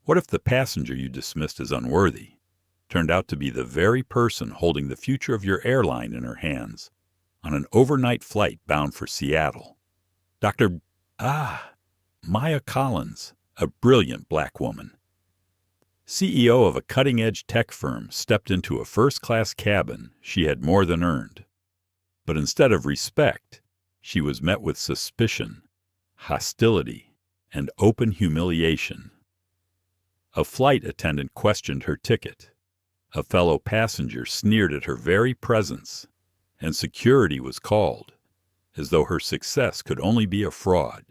What if the passenger you dismissed as unworthy turned out to be the very person holding the future of your airline in her hands on an overnight flight bound for Seattle? Dr. Maya Collins, a brilliant black woman, CEO of a cutting-edge tech firm, stepped into a first-class cabin she had more than earned. But instead of respect, she was met with suspicion, hostility, and open humiliation. A flight attendant questioned her ticket. A fellow passenger sneered at her very presence, and security was called, as though her success could only be a fraud.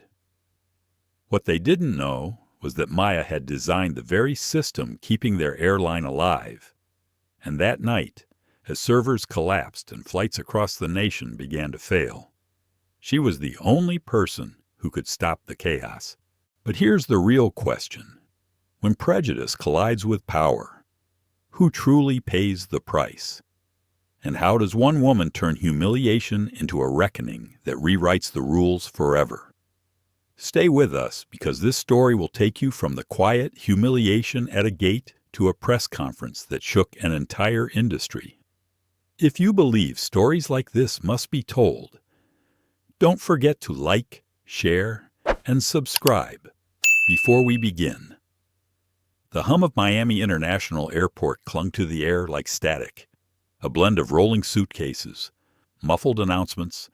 What they didn't know was that Maya had designed the very system keeping their airline alive, and that night, as servers collapsed and flights across the nation began to fail, she was the only person who could stop the chaos. But here's the real question. When prejudice collides with power, who truly pays the price? And how does one woman turn humiliation into a reckoning that rewrites the rules forever? Stay with us, because this story will take you from the quiet humiliation at a gate to a press conference that shook an entire industry. If you believe stories like this must be told, don't forget to like, share, and subscribe before we begin. The hum of Miami International Airport clung to the air like static, a blend of rolling suitcases, muffled announcements,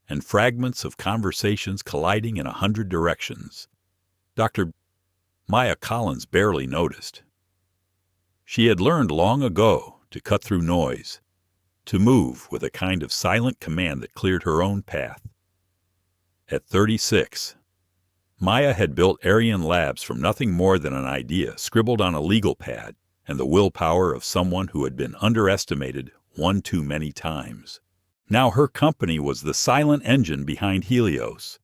and fragments of conversations colliding in 100 directions. Dr. Maya Collins barely noticed. She had learned long ago to cut through noise, to move with a kind of silent command that cleared her own path. At 36, Maya had built Airline Labs from nothing more than an idea scribbled on a legal pad and the willpower of someone who had been underestimated one too many times. Now her company was the silent engine behind Helios,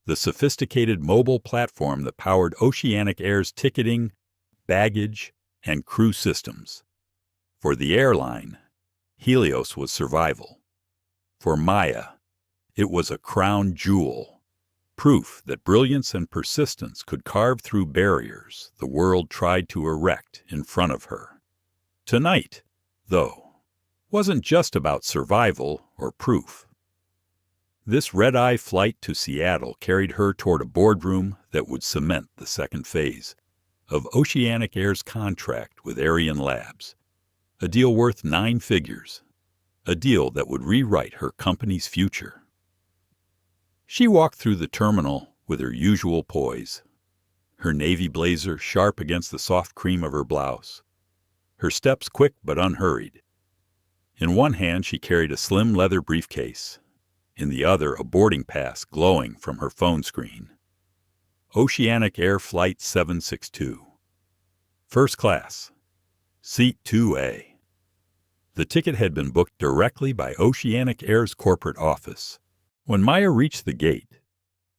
the sophisticated mobile platform that powered Oceanic Air's ticketing, baggage, and crew systems. For the airline, Helios was survival. For Maya, it was a crown jewel, proof that brilliance and persistence could carve through barriers the world tried to erect in front of her. Tonight, though, wasn't just about survival or proof. This red-eye flight to Seattle carried her toward a boardroom that would cement the second phase of Oceanic Air's contract with Airline Labs, a deal worth 9 figures, a deal that would rewrite her company's future. She walked through the terminal with her usual poise, her navy blazer sharp against the soft cream of her blouse, her steps quick but unhurried. In one hand she carried a slim leather briefcase, in the other a boarding pass glowing from her phone screen. Oceanic Air Flight 762. First class. Seat 2A. The ticket had been booked directly by Oceanic Air's corporate office. When Maya reached the gate,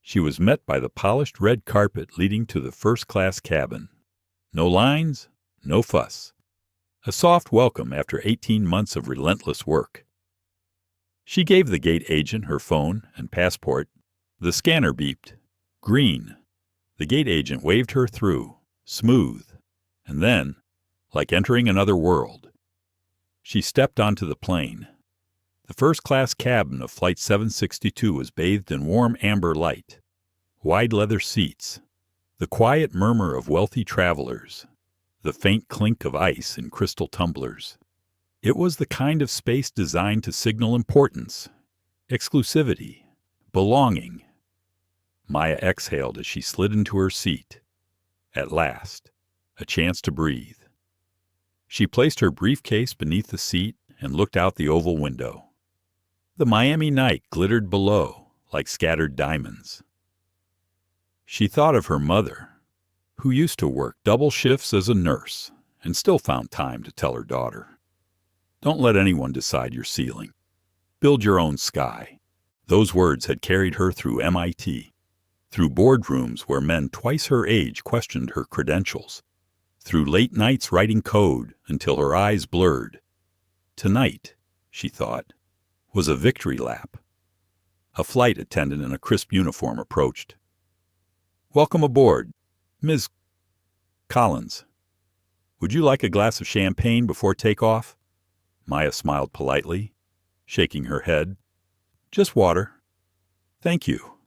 she was met by the polished red carpet leading to the first-class cabin. No lines, no fuss. A soft welcome after 18 months of relentless work. She gave the gate agent her phone and passport. The scanner beeped. Green. The gate agent waved her through, smooth, and then, like entering another world, she stepped onto the plane. The first-class cabin of Flight 762 was bathed in warm amber light, wide leather seats, the quiet murmur of wealthy travelers, the faint clink of ice in crystal tumblers. It was the kind of space designed to signal importance, exclusivity, belonging. Maya exhaled as she slid into her seat. At last, a chance to breathe. She placed her briefcase beneath the seat and looked out the oval window. The Miami night glittered below like scattered diamonds. She thought of her mother, who used to work double shifts as a nurse and still found time to tell her daughter, "Don't let anyone decide your ceiling. Build your own sky." Those words had carried her through MIT, through boardrooms where men twice her age questioned her credentials, through late nights writing code until her eyes blurred. Tonight, she thought, was a victory lap. A flight attendant in a crisp uniform approached. "Welcome aboard, Ms. Collins, would you like a glass of champagne before takeoff? Maya smiled politely, shaking her head. Just water. Thank you.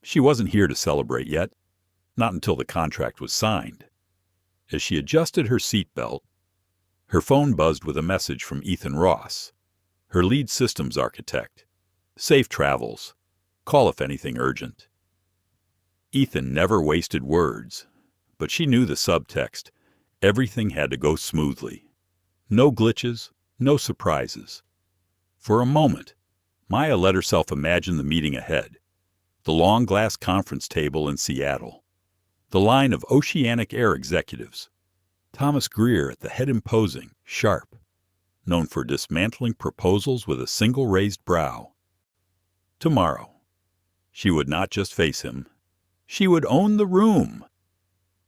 She wasn't here to celebrate yet, not until the contract was signed. As she adjusted her seatbelt, her phone buzzed with a message from Ethan Ross, her lead systems architect. Safe travels. Call if anything urgent. Ethan never wasted words, but she knew the subtext. Everything had to go smoothly. No glitches, no surprises. For a moment, Maya let herself imagine the meeting ahead. The long glass conference table in Seattle. The line of Oceanic Air executives. Thomas Greer at the head, imposing, sharp, known for dismantling proposals with a single raised brow. Tomorrow, she would not just face him. She would own the room.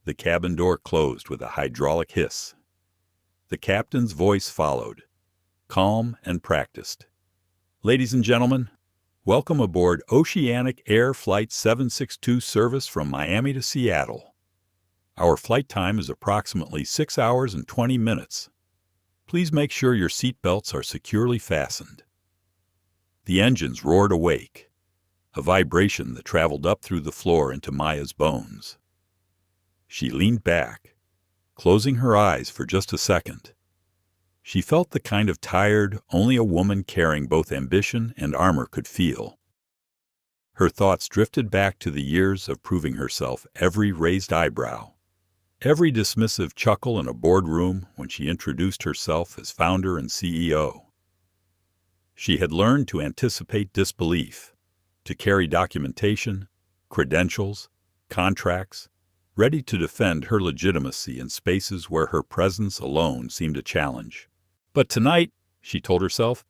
The cabin door closed with a hydraulic hiss. The captain's voice followed, calm and practiced. Ladies and gentlemen, welcome aboard Oceanic Air Flight 762 service from Miami to Seattle. Our flight time is approximately 6 hours and 20 minutes. Please make sure your seat belts are securely fastened. The engines roared awake, a vibration that traveled up through the floor into Maya's bones. She leaned back, closing her eyes for just a second. She felt the kind of tired only a woman carrying both ambition and armor could feel. Her thoughts drifted back to the years of proving herself, every raised eyebrow, every dismissive chuckle in a boardroom when she introduced herself as founder and CEO. She had learned to anticipate disbelief, to carry documentation, credentials, contracts, ready to defend her legitimacy in spaces where her presence alone seemed a challenge. But tonight, she told herself,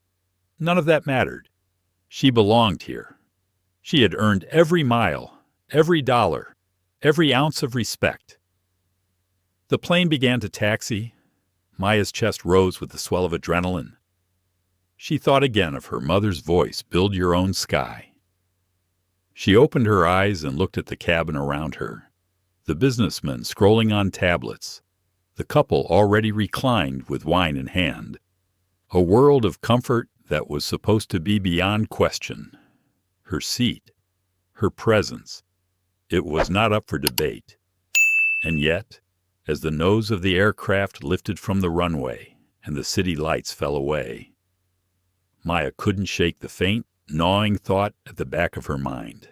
none of that mattered. She belonged here. She had earned every mile, every dollar, every ounce of respect. The plane began to taxi. Maya's chest rose with the swell of adrenaline. She thought again of her mother's voice, build your own sky. She opened her eyes and looked at the cabin around her, the businessmen scrolling on tablets, the couple already reclined with wine in hand. A world of comfort that was supposed to be beyond question. Her seat, her presence, it was not up for debate. And yet, as the nose of the aircraft lifted from the runway and the city lights fell away, Maya couldn't shake the faint, gnawing thought at the back of her mind.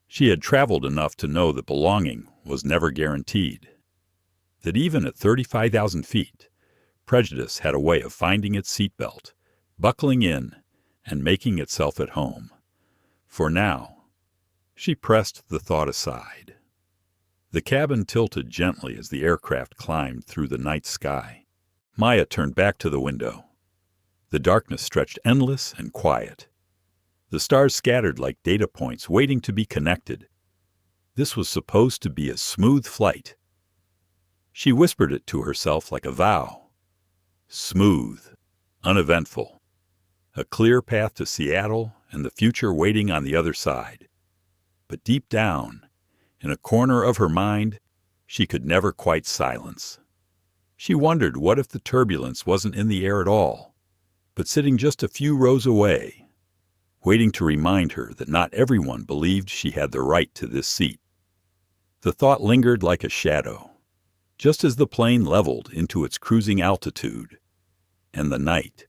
She had traveled enough to know that belonging was never guaranteed, that even at 35,000 feet, prejudice had a way of finding its seatbelt, buckling in, and making itself at home. For now, she pressed the thought aside. The cabin tilted gently as the aircraft climbed through the night sky. Maya turned back to the window. The darkness stretched endless and quiet. The stars scattered like data points waiting to be connected. This was supposed to be a smooth flight. She whispered it to herself like a vow. Smooth, uneventful. A clear path to Seattle and the future waiting on the other side. But deep down, in a corner of her mind, she could never quite silence. She wondered what if the turbulence wasn't in the air at all, but sitting just a few rows away, waiting to remind her that not everyone believed she had the right to this seat. The thought lingered like a shadow, just as the plane leveled into its cruising altitude, and the night,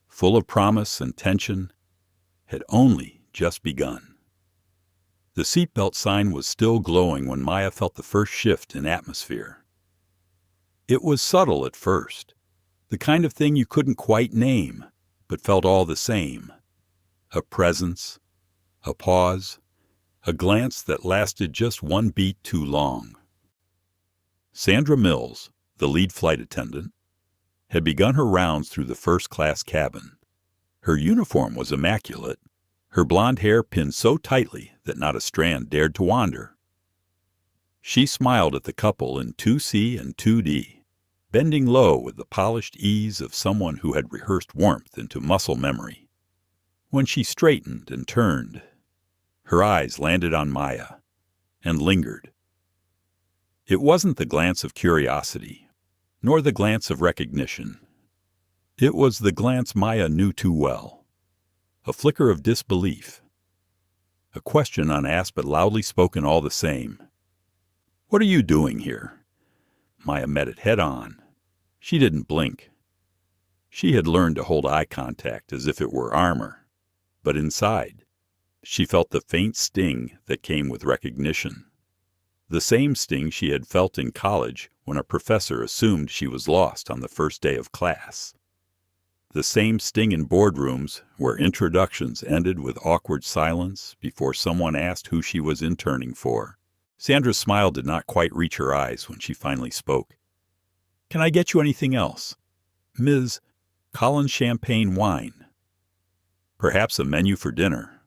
full of promise and tension, had only just begun. The seatbelt sign was still glowing when Maya felt the first shift in atmosphere. It was subtle at first, the kind of thing you couldn't quite name, but felt all the same. A presence, a pause, a glance that lasted just one beat too long. Sandra Mills, the lead flight attendant, had begun her rounds through the first-class cabin. Her uniform was immaculate, her blonde hair pinned so tightly that not a strand dared to wander. She smiled at the couple in 2C and 2D, bending low with the polished ease of someone who had rehearsed warmth into muscle memory. When she straightened and turned, her eyes landed on Maya and lingered. It wasn't the glance of curiosity, nor the glance of recognition. It was the glance Maya knew too well. A flicker of disbelief. A question unasked but loudly spoken all the same. "What are you doing here?" Maya met it head on. She didn't blink. She had learned to hold eye contact as if it were armor. But inside, she felt the faint sting that came with recognition. The same sting she had felt in college when a professor assumed she was lost on the first day of class. The same sting in boardrooms where introductions ended with awkward silence before someone asked who she was interning for. Sandra's smile did not quite reach her eyes when she finally spoke. "Can I get you anything else? Ms. Collins champagne wine. Perhaps a menu for dinner.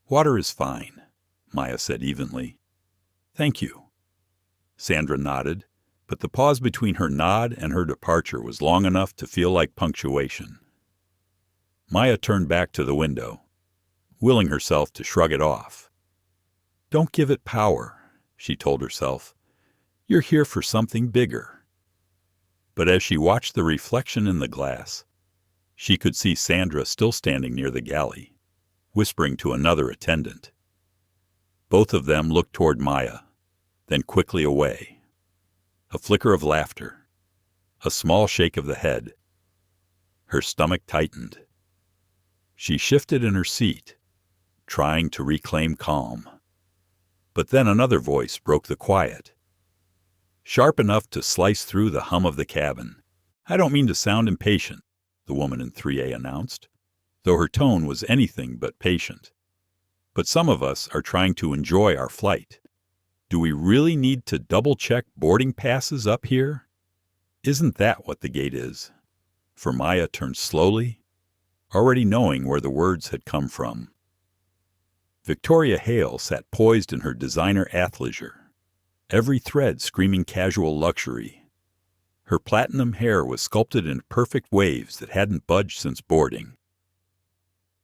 Water is fine," Maya said evenly. "Thank you." Sandra nodded, but the pause between her nod and her departure was long enough to feel like punctuation. Maya turned back to the window, willing herself to shrug it off. "Don't give it power," she told herself. "You're here for something bigger." But as she watched the reflection in the glass, she could see Sandra still standing near the galley, whispering to another attendant. Both of them looked toward Maya, then quickly away. A flicker of laughter, a small shake of the head. Her stomach tightened. She shifted in her seat, trying to reclaim calm. But then another voice broke the quiet, sharp enough to slice through the hum of the cabin. "I don't mean to sound impatient," the woman in 3A announced, though her tone was anything but patient. "But some of us are trying to enjoy our flight. Do we really need to double-check boarding passes up here? Isn't that what the gate is?" For Maya turned slowly, already knowing where the words had come from. Victoria Hale sat poised in her designer athleisure, every thread screaming casual luxury. Her platinum hair was sculpted in perfect waves that hadn't budged since boarding.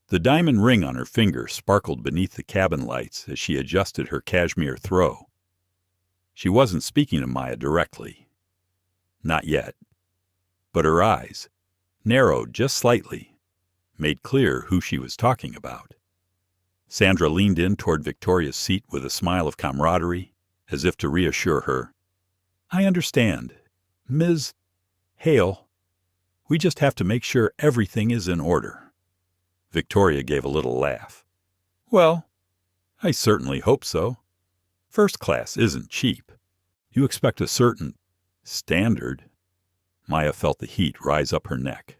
The diamond ring on her finger sparkled beneath the cabin lights as she adjusted her cashmere throw. She wasn't speaking to Maya directly. Not yet. But her eyes, narrowed just slightly, made clear who she was talking about. Sandra leaned in toward Victoria's seat with a smile of camaraderie, as if to reassure her. "I understand. Ms. Hale, we just have to make sure everything is in order." Victoria gave a little laugh. "Well, I certainly hope so. First class isn't cheap. You expect a certain standard." Maya felt the heat rise up her neck,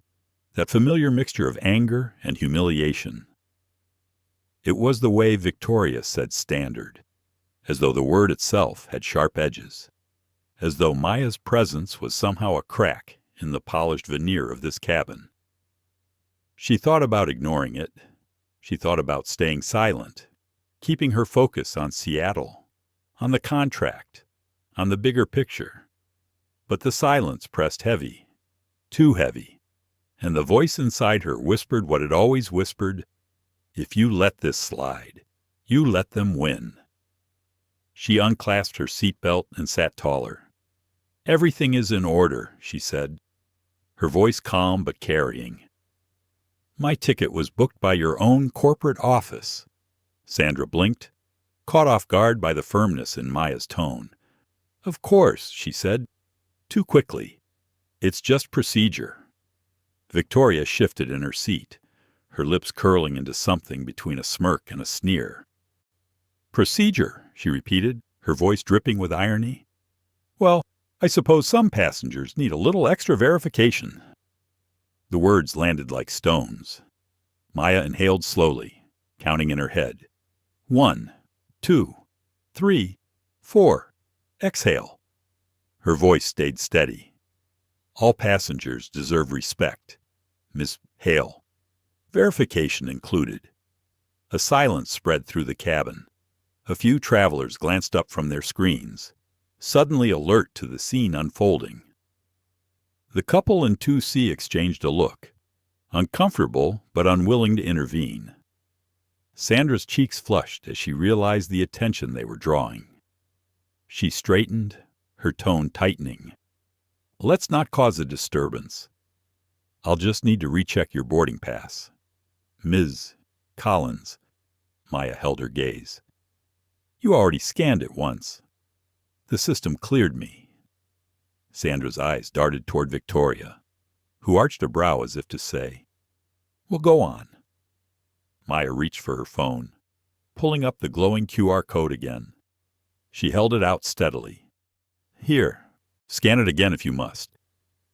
that familiar mixture of anger and humiliation. It was the way Victoria said standard, as though the word itself had sharp edges, as though Maya's presence was somehow a crack in the polished veneer of this cabin. She thought about ignoring it. She thought about staying silent, keeping her focus on Seattle, on the contract, on the bigger picture. But the silence pressed heavy, too heavy, and the voice inside her whispered what it always whispered: "If you let this slide, you let them win." She unclasped her seatbelt and sat taller. "Everything is in order," she said, her voice calm but carrying. "My ticket was booked by your own corporate office." Sandra blinked, caught off guard by the firmness in Maya's tone. "Of course," she said, too quickly. "It's just procedure." Victoria shifted in her seat, her lips curling into something between a smirk and a sneer. "Procedure," she repeated, her voice dripping with irony. "Well, I suppose some passengers need a little extra verification." The words landed like stones. Maya inhaled slowly, counting in her head. 1, 2, 3, 4. Exhale. Her voice stayed steady. "All passengers deserve respect, Miss Hale, verification included." A silence spread through the cabin. A few travelers glanced up from their screens, suddenly alert to the scene unfolding. The couple in 2C exchanged a look, uncomfortable but unwilling to intervene. Sandra's cheeks flushed as she realized the attention they were drawing. She straightened, her tone tightening. "Let's not cause a disturbance. I'll just need to recheck your boarding pass." "Ms. Collins." Maya held her gaze. "You already scanned it once. The system cleared me." Sandra's eyes darted toward Victoria, who arched a brow as if to say, "Well, go on." Maya reached for her phone, pulling up the glowing QR code again. She held it out steadily. "Here, scan it again if you must.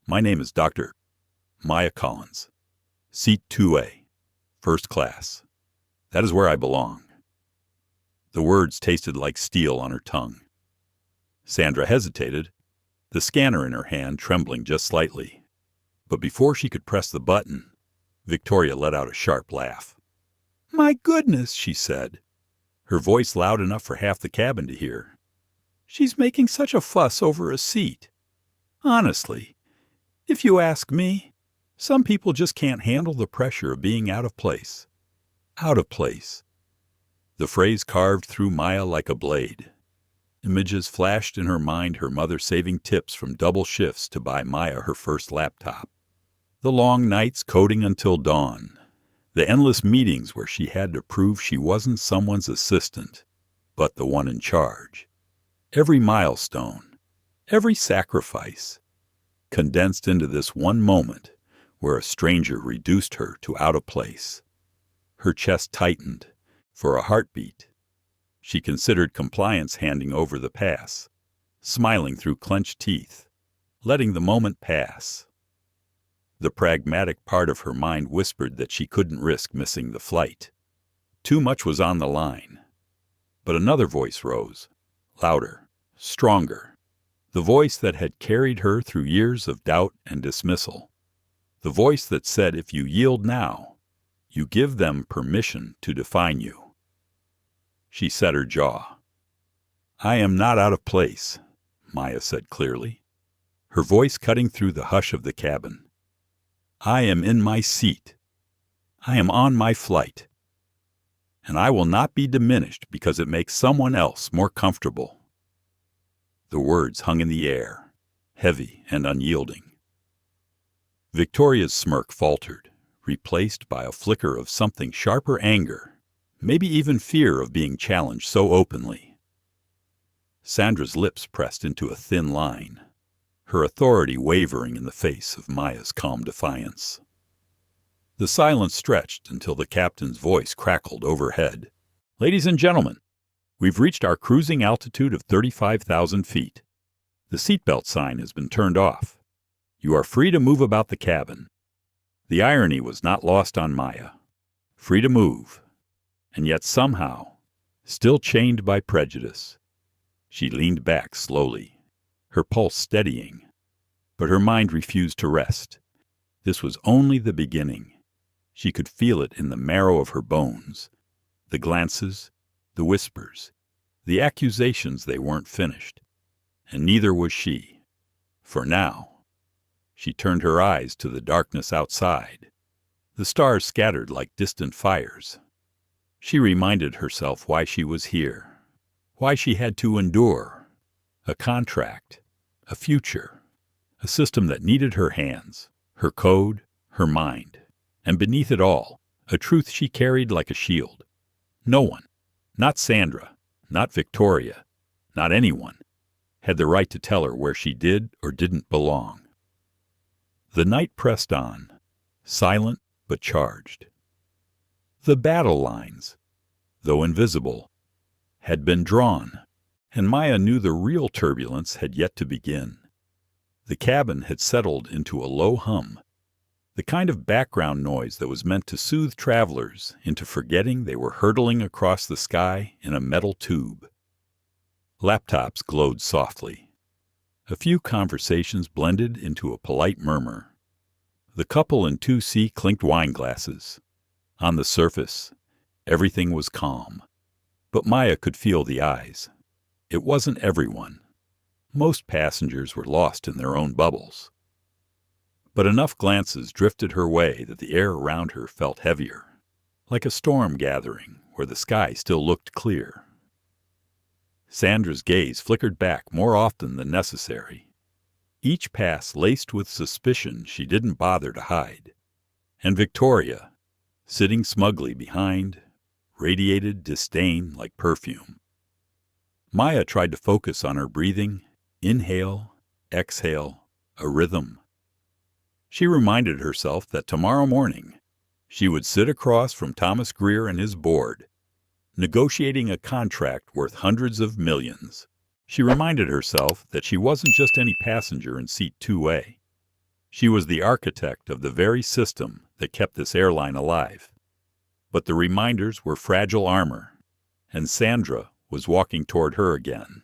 My name is Dr. Maya Collins. Seat 2A, first class. That is where I belong." The words tasted like steel on her tongue. Sandra hesitated, the scanner in her hand trembling just slightly. But before she could press the button, Victoria let out a sharp laugh. "My goodness," she said, her voice loud enough for half the cabin to hear. "She's making such a fuss over a seat. Honestly, if you ask me, some people just can't handle the pressure of being out of place. Out of place." The phrase carved through Maya like a blade. Images flashed in her mind, her mother saving tips from double shifts to buy Maya her first laptop. The long nights coding until dawn. The endless meetings where she had to prove she wasn't someone's assistant, but the one in charge. Every milestone, every sacrifice, condensed into this one moment where a stranger reduced her to out of place. Her chest tightened for a heartbeat. She considered compliance handing over the pass, smiling through clenched teeth, letting the moment pass. The pragmatic part of her mind whispered that she couldn't risk missing the flight. Too much was on the line. But another voice rose, louder, stronger. The voice that had carried her through years of doubt and dismissal. The voice that said if you yield now, you give them permission to define you. She set her jaw. "I am not out of place," Maya said clearly, her voice cutting through the hush of the cabin. "I am in my seat. I am on my flight. And I will not be diminished because it makes someone else more comfortable." The words hung in the air, heavy and unyielding. Victoria's smirk faltered, replaced by a flicker of something sharper anger, maybe even fear of being challenged so openly. Sandra's lips pressed into a thin line, her authority wavering in the face of Maya's calm defiance. The silence stretched until the captain's voice crackled overhead. "Ladies and gentlemen, we've reached our cruising altitude of 35,000 feet. The seatbelt sign has been turned off. You are free to move about the cabin." The irony was not lost on Maya. Free to move, and yet somehow, still chained by prejudice. She leaned back slowly, her pulse steadying, but her mind refused to rest. This was only the beginning. She could feel it in the marrow of her bones. The glances, the whispers, the accusations they weren't finished. And neither was she. For now, she turned her eyes to the darkness outside. The stars scattered like distant fires. She reminded herself why she was here, why she had to endure. A contract, a future, a system that needed her hands, her code, her mind, and beneath it all, a truth she carried like a shield. No one, not Sandra, not Victoria, not anyone, had the right to tell her where she did or didn't belong. The night pressed on, silent but charged. The battle lines, though invisible, had been drawn, and Maya knew the real turbulence had yet to begin. The cabin had settled into a low hum, the kind of background noise that was meant to soothe travelers into forgetting they were hurtling across the sky in a metal tube. Laptops glowed softly. A few conversations blended into a polite murmur. The couple in 2C clinked wine glasses. On the surface, everything was calm, but Maya could feel the eyes. It wasn't everyone. Most passengers were lost in their own bubbles. But enough glances drifted her way that the air around her felt heavier, like a storm gathering where the sky still looked clear. Sandra's gaze flickered back more often than necessary, each pass laced with suspicion she didn't bother to hide. And Victoria, sitting smugly behind, radiated disdain like perfume. Maya tried to focus on her breathing, inhale, exhale, a rhythm. She reminded herself that tomorrow morning she would sit across from Thomas Greer and his board, negotiating a contract worth hundreds of millions. She reminded herself that she wasn't just any passenger in seat 2A. She was the architect of the very system that kept this airline alive. But the reminders were fragile armor, and Sandra was walking toward her again.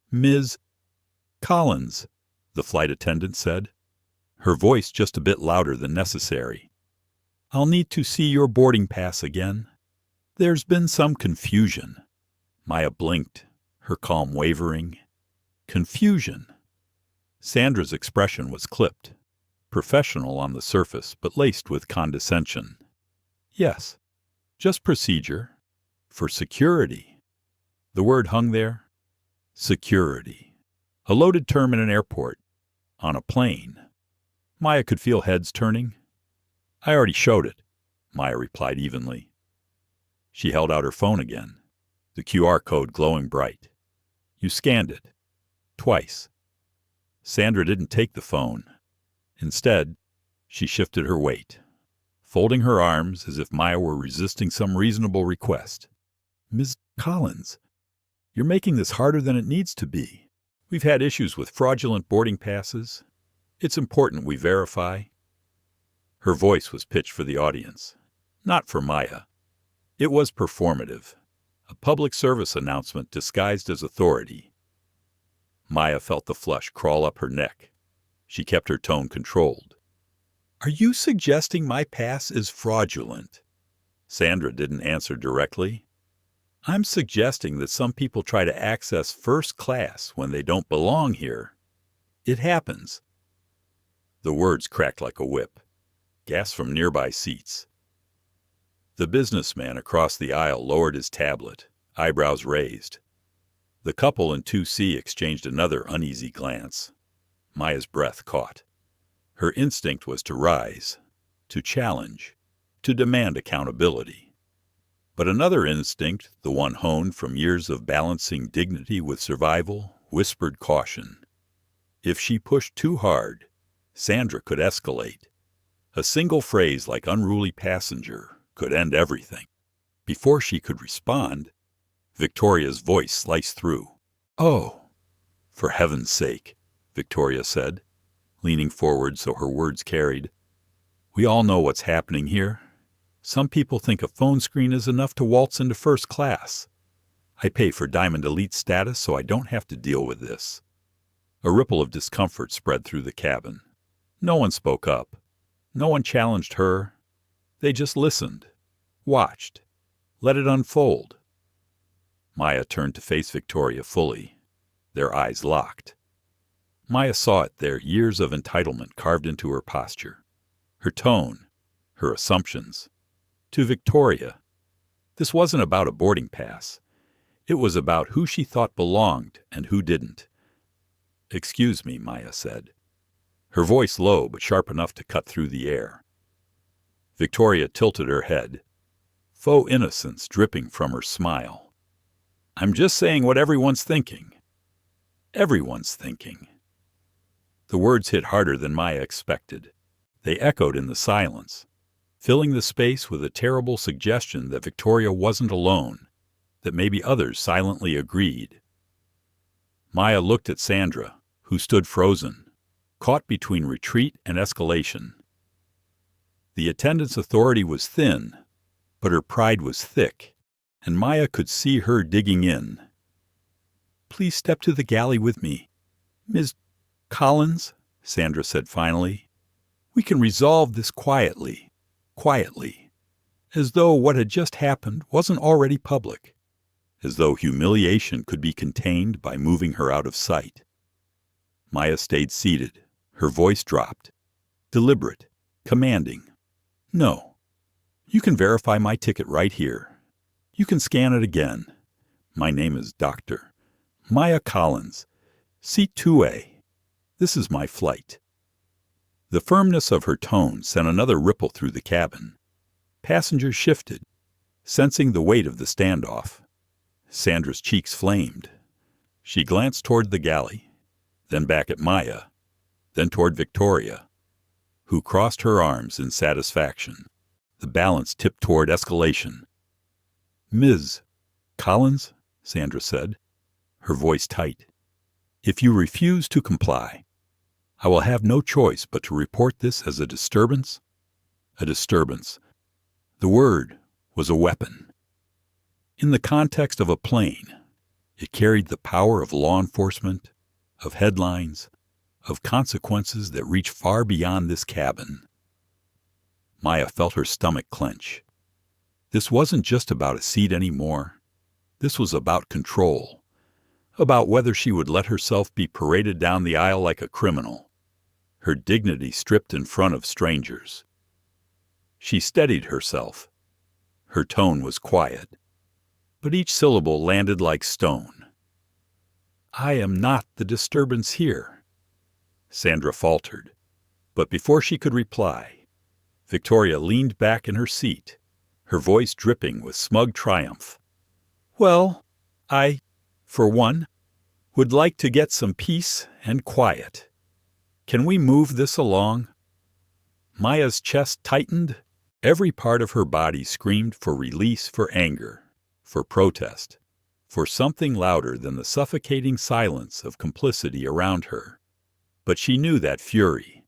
"Ms. Collins," the flight attendant said, her voice just a bit louder than necessary. "I'll need to see your boarding pass again. There's been some confusion." Maya blinked, her calm wavering. Confusion. Sandra's expression was clipped, professional on the surface, but laced with condescension. "Yes, just procedure. For security." The word hung there. Security. A loaded term in an airport. On a plane. Maya could feel heads turning. "I already showed it," Maya replied evenly. She held out her phone again, the QR code glowing bright. "You scanned it. Twice." Sandra didn't take the phone. Instead, she shifted her weight, folding her arms as if Maya were resisting some reasonable request. "Ms. Collins, you're making this harder than it needs to be. We've had issues with fraudulent boarding passes. It's important we verify." Her voice was pitched for the audience, not for Maya. It was performative, a public service announcement disguised as authority. Maya felt the flush crawl up her neck. She kept her tone controlled. "Are you suggesting my pass is fraudulent?" Sandra didn't answer directly. "I'm suggesting that some people try to access first class when they don't belong here. It happens." The words cracked like a whip. Gasps from nearby seats. The businessman across the aisle lowered his tablet, eyebrows raised. The couple in 2C exchanged another uneasy glance. Maya's breath caught. Her instinct was to rise, to challenge, to demand accountability. But another instinct, the one honed from years of balancing dignity with survival, whispered caution. If she pushed too hard, Sandra could escalate. A single phrase like "unruly passenger" could end everything. Before she could respond, Victoria's voice sliced through. "Oh, for heaven's sake," Victoria said, leaning forward so her words carried. "We all know what's happening here. Some people think a phone screen is enough to waltz into first class. I pay for Diamond Elite status so I don't have to deal with this." A ripple of discomfort spread through the cabin. No one spoke up. No one challenged her. They just listened, watched, let it unfold. Maya turned to face Victoria fully, their eyes locked. Maya saw it there, years of entitlement carved into her posture, her tone, her assumptions. To Victoria, this wasn't about a boarding pass. It was about who she thought belonged and who didn't. "Excuse me," Maya said, her voice low but sharp enough to cut through the air. Victoria tilted her head, faux innocence dripping from her smile. "I'm just saying what everyone's thinking." Everyone's thinking. The words hit harder than Maya expected. They echoed in the silence, filling the space with a terrible suggestion that Victoria wasn't alone, that maybe others silently agreed. Maya looked at Sandra, who stood frozen, caught between retreat and escalation. The attendant's authority was thin, but her pride was thick, and Maya could see her digging in. "Please step to the galley with me, Ms. Collins," Sandra said finally. "We can resolve this quietly, as though what had just happened wasn't already public, as though humiliation could be contained by moving her out of sight." Maya stayed seated, her voice dropped, deliberate, commanding. "No. You can verify my ticket right here. You can scan it again. My name is Dr. Maya Collins, Seat 2A. This is my flight. The firmness of her tone sent another ripple through the cabin. Passengers shifted, sensing the weight of the standoff. Sandra's cheeks flamed. She glanced toward the galley, then back at Maya, then toward Victoria, who crossed her arms in satisfaction. The balance tipped toward escalation. "Ms. Collins," Sandra said, her voice tight, "if you refuse to comply, I will have no choice but to report this as a disturbance." A disturbance. The word was a weapon. In the context of a plane, it carried the power of law enforcement, of headlines, of consequences that reach far beyond this cabin. Maya felt her stomach clench. This wasn't just about a seat anymore. This was about control, about whether she would let herself be paraded down the aisle like a criminal, her dignity stripped in front of strangers. She steadied herself. Her tone was quiet, but each syllable landed like stone. "I am not the disturbance here," Sandra faltered. But before she could reply, Victoria leaned back in her seat, her voice dripping with smug triumph. "Well, I, for one, would like to get some peace and quiet. Can we move this along?" Maya's chest tightened. Every part of her body screamed for release, for anger, for protest, for something louder than the suffocating silence of complicity around her. But she knew that fury,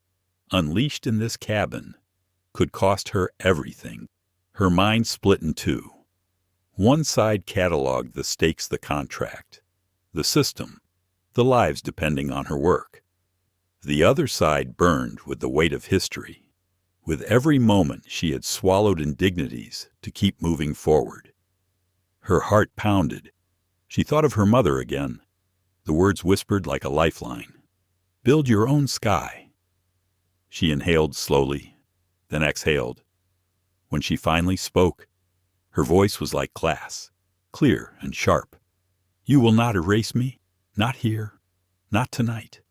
unleashed in this cabin, could cost her everything. Her mind split in two. One side cataloged the stakes, the contract, the system, the lives depending on her work. The other side burned with the weight of history, with every moment she had swallowed indignities to keep moving forward. Her heart pounded. She thought of her mother again, the words whispered like a lifeline. "Build your own sky." She inhaled slowly, then exhaled. When she finally spoke, her voice was like glass, clear and sharp. "You will not erase me, not here, not tonight."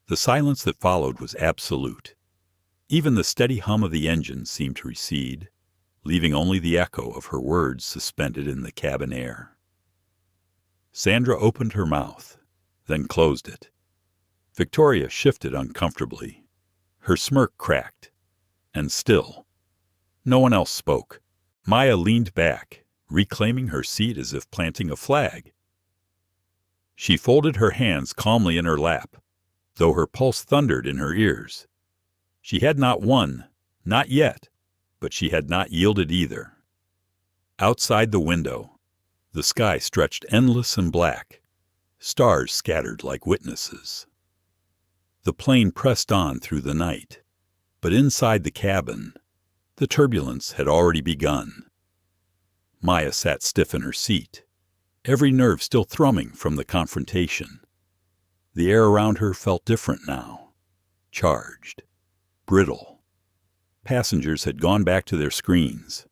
The silence that followed was absolute. Even the steady hum of the engine seemed to recede, leaving only the echo of her words suspended in the cabin air. Sandra opened her mouth, then closed it. Victoria shifted uncomfortably. Her smirk cracked. And still, no one else spoke. Maya leaned back, reclaiming her seat as if planting a flag. She folded her hands calmly in her lap, though her pulse thundered in her ears. She had not won, not yet, but she had not yielded either. Outside the window, the sky stretched endless and black, stars scattered like witnesses. The plane pressed on through the night, but inside the cabin, the turbulence had already begun. Maya sat stiff in her seat, every nerve still thrumming from the confrontation. The air around her felt different now, charged, brittle. Passengers had gone back to their screens,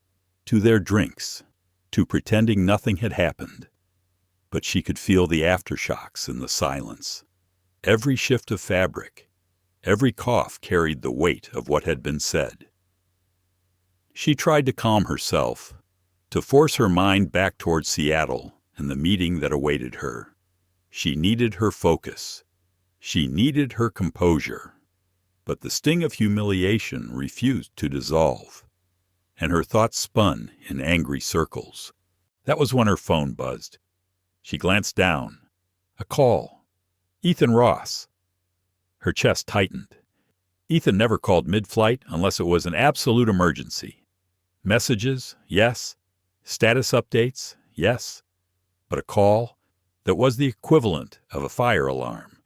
to their drinks, to pretending nothing had happened. But she could feel the aftershocks in the silence. Every shift of fabric, every cough carried the weight of what had been said. She tried to calm herself, to force her mind back toward Seattle and the meeting that awaited her. She needed her focus. She needed her composure. But the sting of humiliation refused to dissolve, and her thoughts spun in angry circles. That was when her phone buzzed. She glanced down. A call. Ethan Ross. Her chest tightened. Ethan never called mid-flight unless it was an absolute emergency. Messages, yes. Status updates, yes. But a call that was the equivalent of a fire alarm.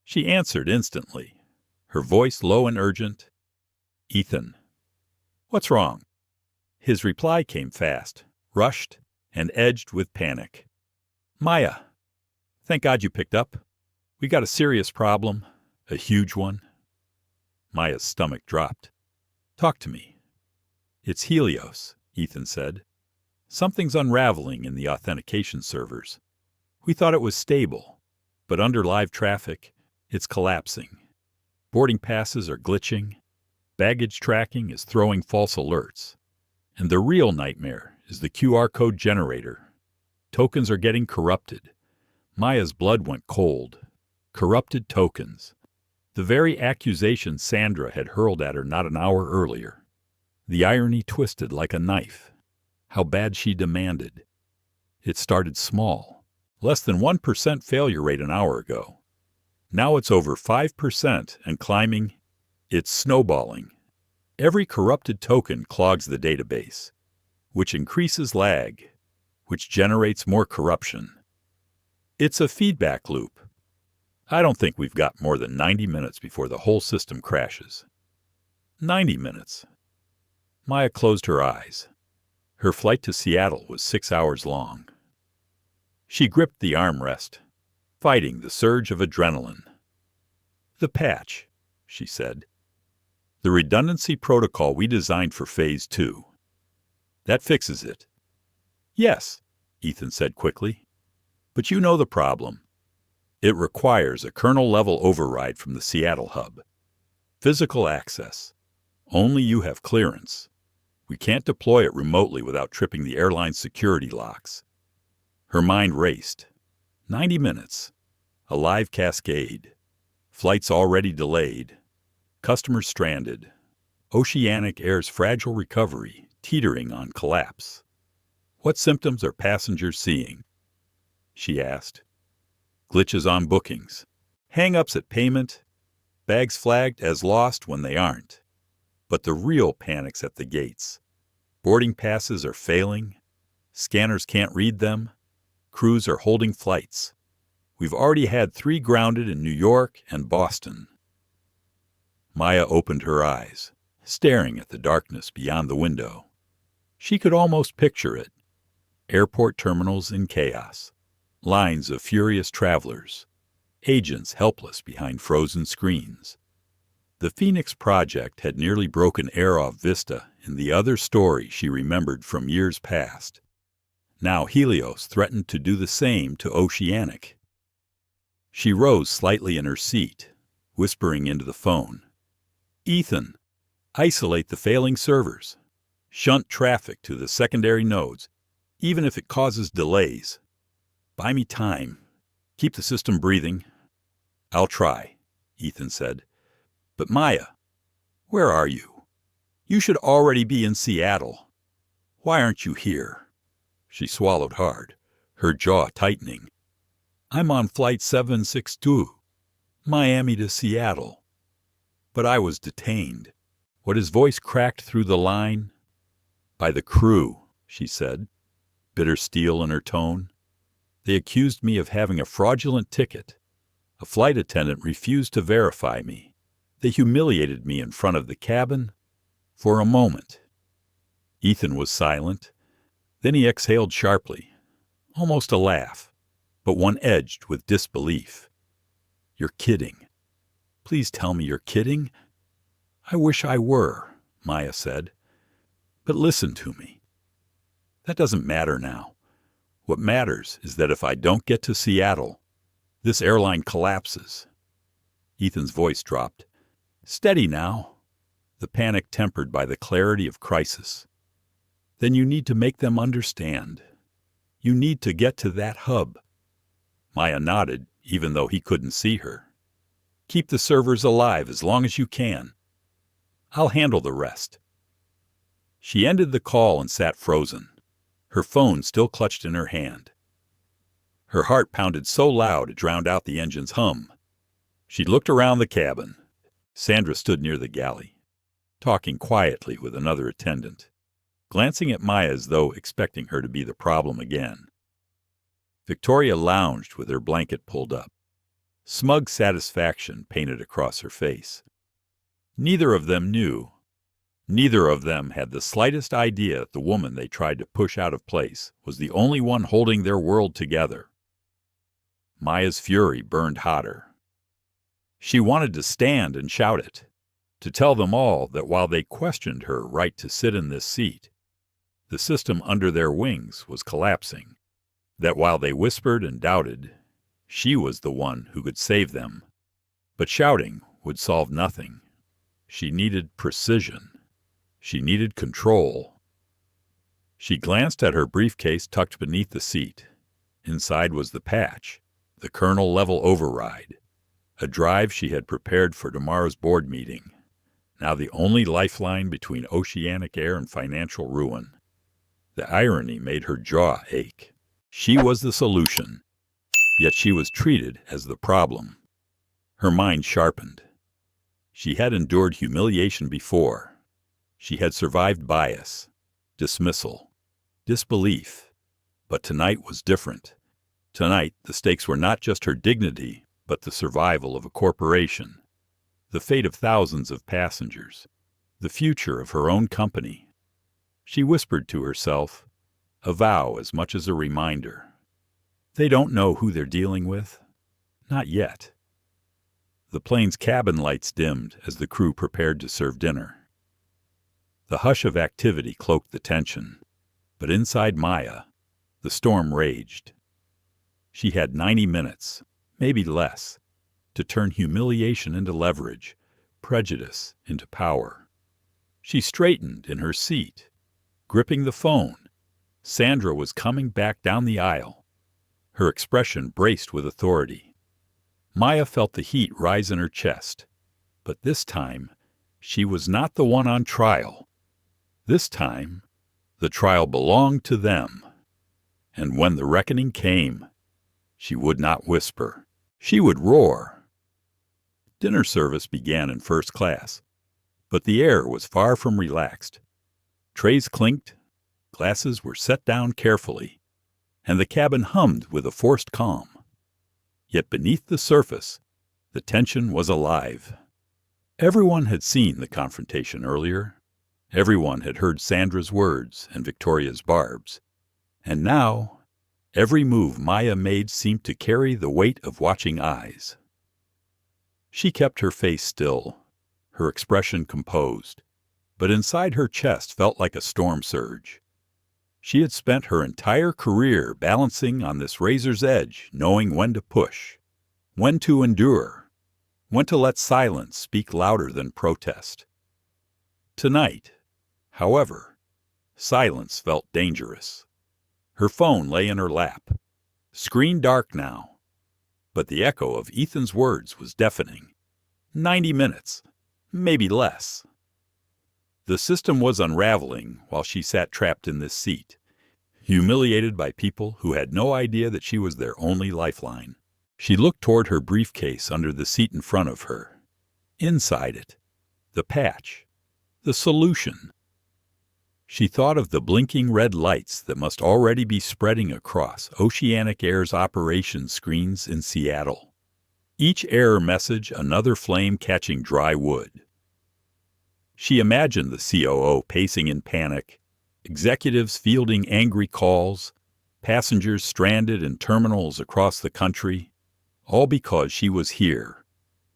She answered instantly, her voice low and urgent. "Ethan." "What's wrong?" His reply came fast, rushed, and edged with panic. "Maya. Thank God you picked up. We got a serious problem, a huge one." Maya's stomach dropped. "Talk to me." "It's Helios," Ethan said. "Something's unraveling in the authentication servers. We thought it was stable, but under live traffic, it's collapsing. Boarding passes are glitching, baggage tracking is throwing false alerts, and the real nightmare is the QR code generator. Tokens are getting corrupted. Maya's blood went cold. Corrupted tokens. The very accusation Sandra had hurled at her not an hour earlier. The irony twisted like a knife. How bad she demanded. It started small. Less than 1% failure rate an hour ago. Now it's over 5% and climbing. It's snowballing. Every corrupted token clogs the database, which increases lag, which generates more corruption. It's a feedback loop. I don't think we've got more than 90 minutes before the whole system crashes. 90 minutes. Maya closed her eyes. Her flight to Seattle was 6 hours long. She gripped the armrest, fighting the surge of adrenaline. "The patch," she said. "The redundancy protocol we designed for Phase 2. That fixes it." "Yes," Ethan said quickly. "But you know the problem. It requires a kernel-level override from the Seattle hub. Physical access. Only you have clearance. We can't deploy it remotely without tripping the airline security locks." Her mind raced. 90 minutes. A live cascade. Flights already delayed. Customers stranded. Oceanic Air's fragile recovery teetering on collapse. "What symptoms are passengers seeing?" she asked. "Glitches on bookings. Hang-ups at payment. Bags flagged as lost when they aren't. But the real panic's at the gates. Boarding passes are failing. Scanners can't read them. Crews are holding flights. We've already had 3 grounded in New York and Boston." Maya opened her eyes, staring at the darkness beyond the window. She could almost picture it. Airport terminals in chaos. Lines of furious travelers. Agents helpless behind frozen screens. The Phoenix Project had nearly broken air off Vista in the other story she remembered from years past. Now Helios threatened to do the same to Oceanic. She rose slightly in her seat, whispering into the phone. "Ethan, isolate the failing servers. Shunt traffic to the secondary nodes, even if it causes delays. Buy me time. Keep the system breathing." "I'll try," Ethan said. "But Maya, where are you? You should already be in Seattle. Why aren't you here?" She swallowed hard, her jaw tightening. "I'm on Flight 762, Miami to Seattle." But I was detained. What his voice cracked through the line. "By the crew," she said, bitter steel in her tone. "They accused me of having a fraudulent ticket. A flight attendant refused to verify me. They humiliated me in front of the cabin. For a moment." Ethan was silent. Then he exhaled sharply, almost a laugh, but one edged with disbelief. "You're kidding. Please tell me you're kidding." "I wish I were," Maya said. "But listen to me. That doesn't matter now. What matters is that if I don't get to Seattle, this airline collapses." Ethan's voice dropped. "Steady now." The panic tempered by the clarity of crisis. "Then you need to make them understand. You need to get to that hub." Maya nodded, even though he couldn't see her. "Keep the servers alive as long as you can. I'll handle the rest." She ended the call and sat frozen, her phone still clutched in her hand. Her heart pounded so loud it drowned out the engine's hum. She looked around the cabin. Sandra stood near the galley, talking quietly with another attendant, glancing at Maya as though expecting her to be the problem again. Victoria lounged with her blanket pulled up. Smug satisfaction painted across her face. Neither of them knew. Neither of them had the slightest idea that the woman they tried to push out of place was the only one holding their world together. Maya's fury burned hotter. She wanted to stand and shout it, to tell them all that while they questioned her right to sit in this seat, the system under their wings was collapsing. That while they whispered and doubted, she was the one who could save them. But shouting would solve nothing. She needed precision. She needed control. She glanced at her briefcase tucked beneath the seat. Inside was the patch, the kernel-level override, a drive she had prepared for tomorrow's board meeting, now the only lifeline between oceanic air and financial ruin. The irony made her jaw ache. She was the solution, yet she was treated as the problem. Her mind sharpened. She had endured humiliation before. She had survived bias, dismissal, disbelief. But tonight was different. Tonight, the stakes were not just her dignity, but the survival of a corporation, the fate of thousands of passengers, the future of her own company. She whispered to herself, a vow as much as a reminder. They don't know who they're dealing with. Not yet. The plane's cabin lights dimmed as the crew prepared to serve dinner. The hush of activity cloaked the tension, but inside Maya, the storm raged. She had 90 minutes, maybe less, to turn humiliation into leverage, prejudice into power. She straightened in her seat, gripping the phone. Sandra was coming back down the aisle, her expression braced with authority. Maya felt the heat rise in her chest, but this time, she was not the one on trial. This time, the trial belonged to them. And when the reckoning came, she would not whisper. She would roar. Dinner service began in first class, but the air was far from relaxed. Trays clinked, glasses were set down carefully, and the cabin hummed with a forced calm. Yet beneath the surface, the tension was alive. Everyone had seen the confrontation earlier. Everyone had heard Sandra's words and Victoria's barbs. And now, every move Maya made seemed to carry the weight of watching eyes. She kept her face still, her expression composed, but inside her chest felt like a storm surge. She had spent her entire career balancing on this razor's edge, knowing when to push, when to endure, when to let silence speak louder than protest. Tonight, however, silence felt dangerous. Her phone lay in her lap, screen dark now, but the echo of Ethan's words was deafening. 90 minutes, maybe less. The system was unraveling while she sat trapped in this seat, humiliated by people who had no idea that she was their only lifeline. She looked toward her briefcase under the seat in front of her. Inside it, the patch, the solution. She thought of the blinking red lights that must already be spreading across Oceanic Air's operations screens in Seattle. Each error message another flame catching dry wood. She imagined the COO pacing in panic, executives fielding angry calls, passengers stranded in terminals across the country, all because she was here,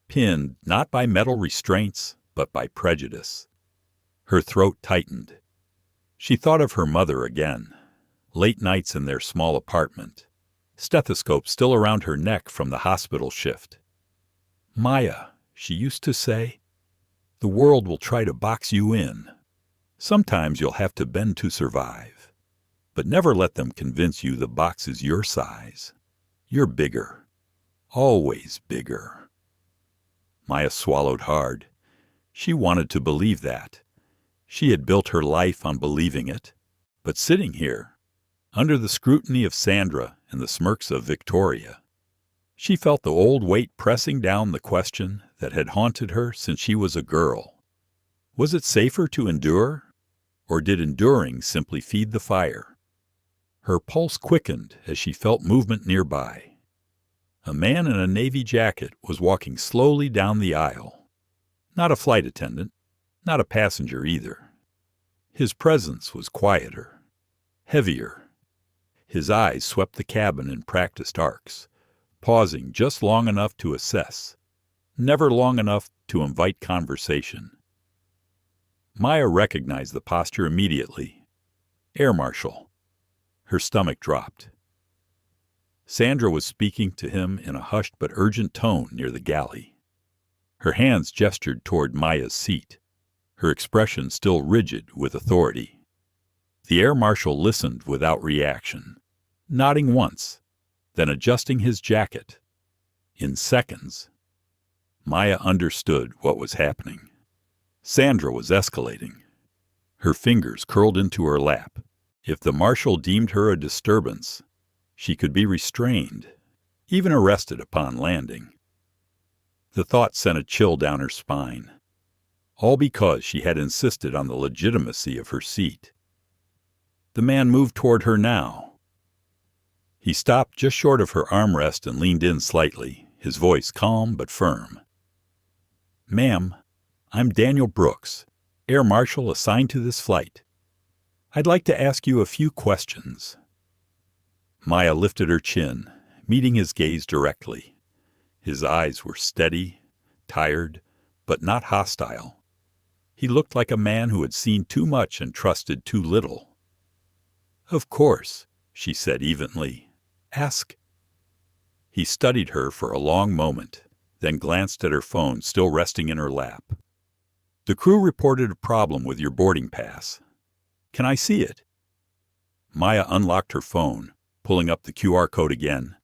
pinned not by metal restraints, but by prejudice. Her throat tightened. She thought of her mother again, late nights in their small apartment, stethoscope still around her neck from the hospital shift. Maya, she used to say, the world will try to box you in. Sometimes you'll have to bend to survive. But never let them convince you the box is your size. You're bigger. Always bigger. Maya swallowed hard. She wanted to believe that. She had built her life on believing it. But sitting here, under the scrutiny of Sandra and the smirks of Victoria, she felt the old weight pressing down the question that had haunted her since she was a girl. Was it safer to endure, or did enduring simply feed the fire? Her pulse quickened as she felt movement nearby. A man in a navy jacket was walking slowly down the aisle. Not a flight attendant, not a passenger either. His presence was quieter, heavier. His eyes swept the cabin in practiced arcs, pausing just long enough to assess, never long enough to invite conversation. Maya recognized the posture immediately. Air Marshal. Her stomach dropped. Sandra was speaking to him in a hushed but urgent tone near the galley. Her hands gestured toward Maya's seat, her expression still rigid with authority. The air marshal listened without reaction, nodding once, then adjusting his jacket. In seconds, Maya understood what was happening. Sandra was escalating. Her fingers curled into her lap. If the marshal deemed her a disturbance, she could be restrained, even arrested upon landing. The thought sent a chill down her spine, all because she had insisted on the legitimacy of her seat. The man moved toward her now. He stopped just short of her armrest and leaned in slightly, his voice calm but firm. "Ma'am, I'm Daniel Brooks, Air Marshal assigned to this flight. I'd like to ask you a few questions." Maya lifted her chin, meeting his gaze directly. His eyes were steady, tired, but not hostile. He looked like a man who had seen too much and trusted too little. "Of course," she said evenly. "Ask." He studied her for a long moment, then glanced at her phone still resting in her lap. "The crew reported a problem with your boarding pass. Can I see it?" Maya unlocked her phone, pulling up the QR code again.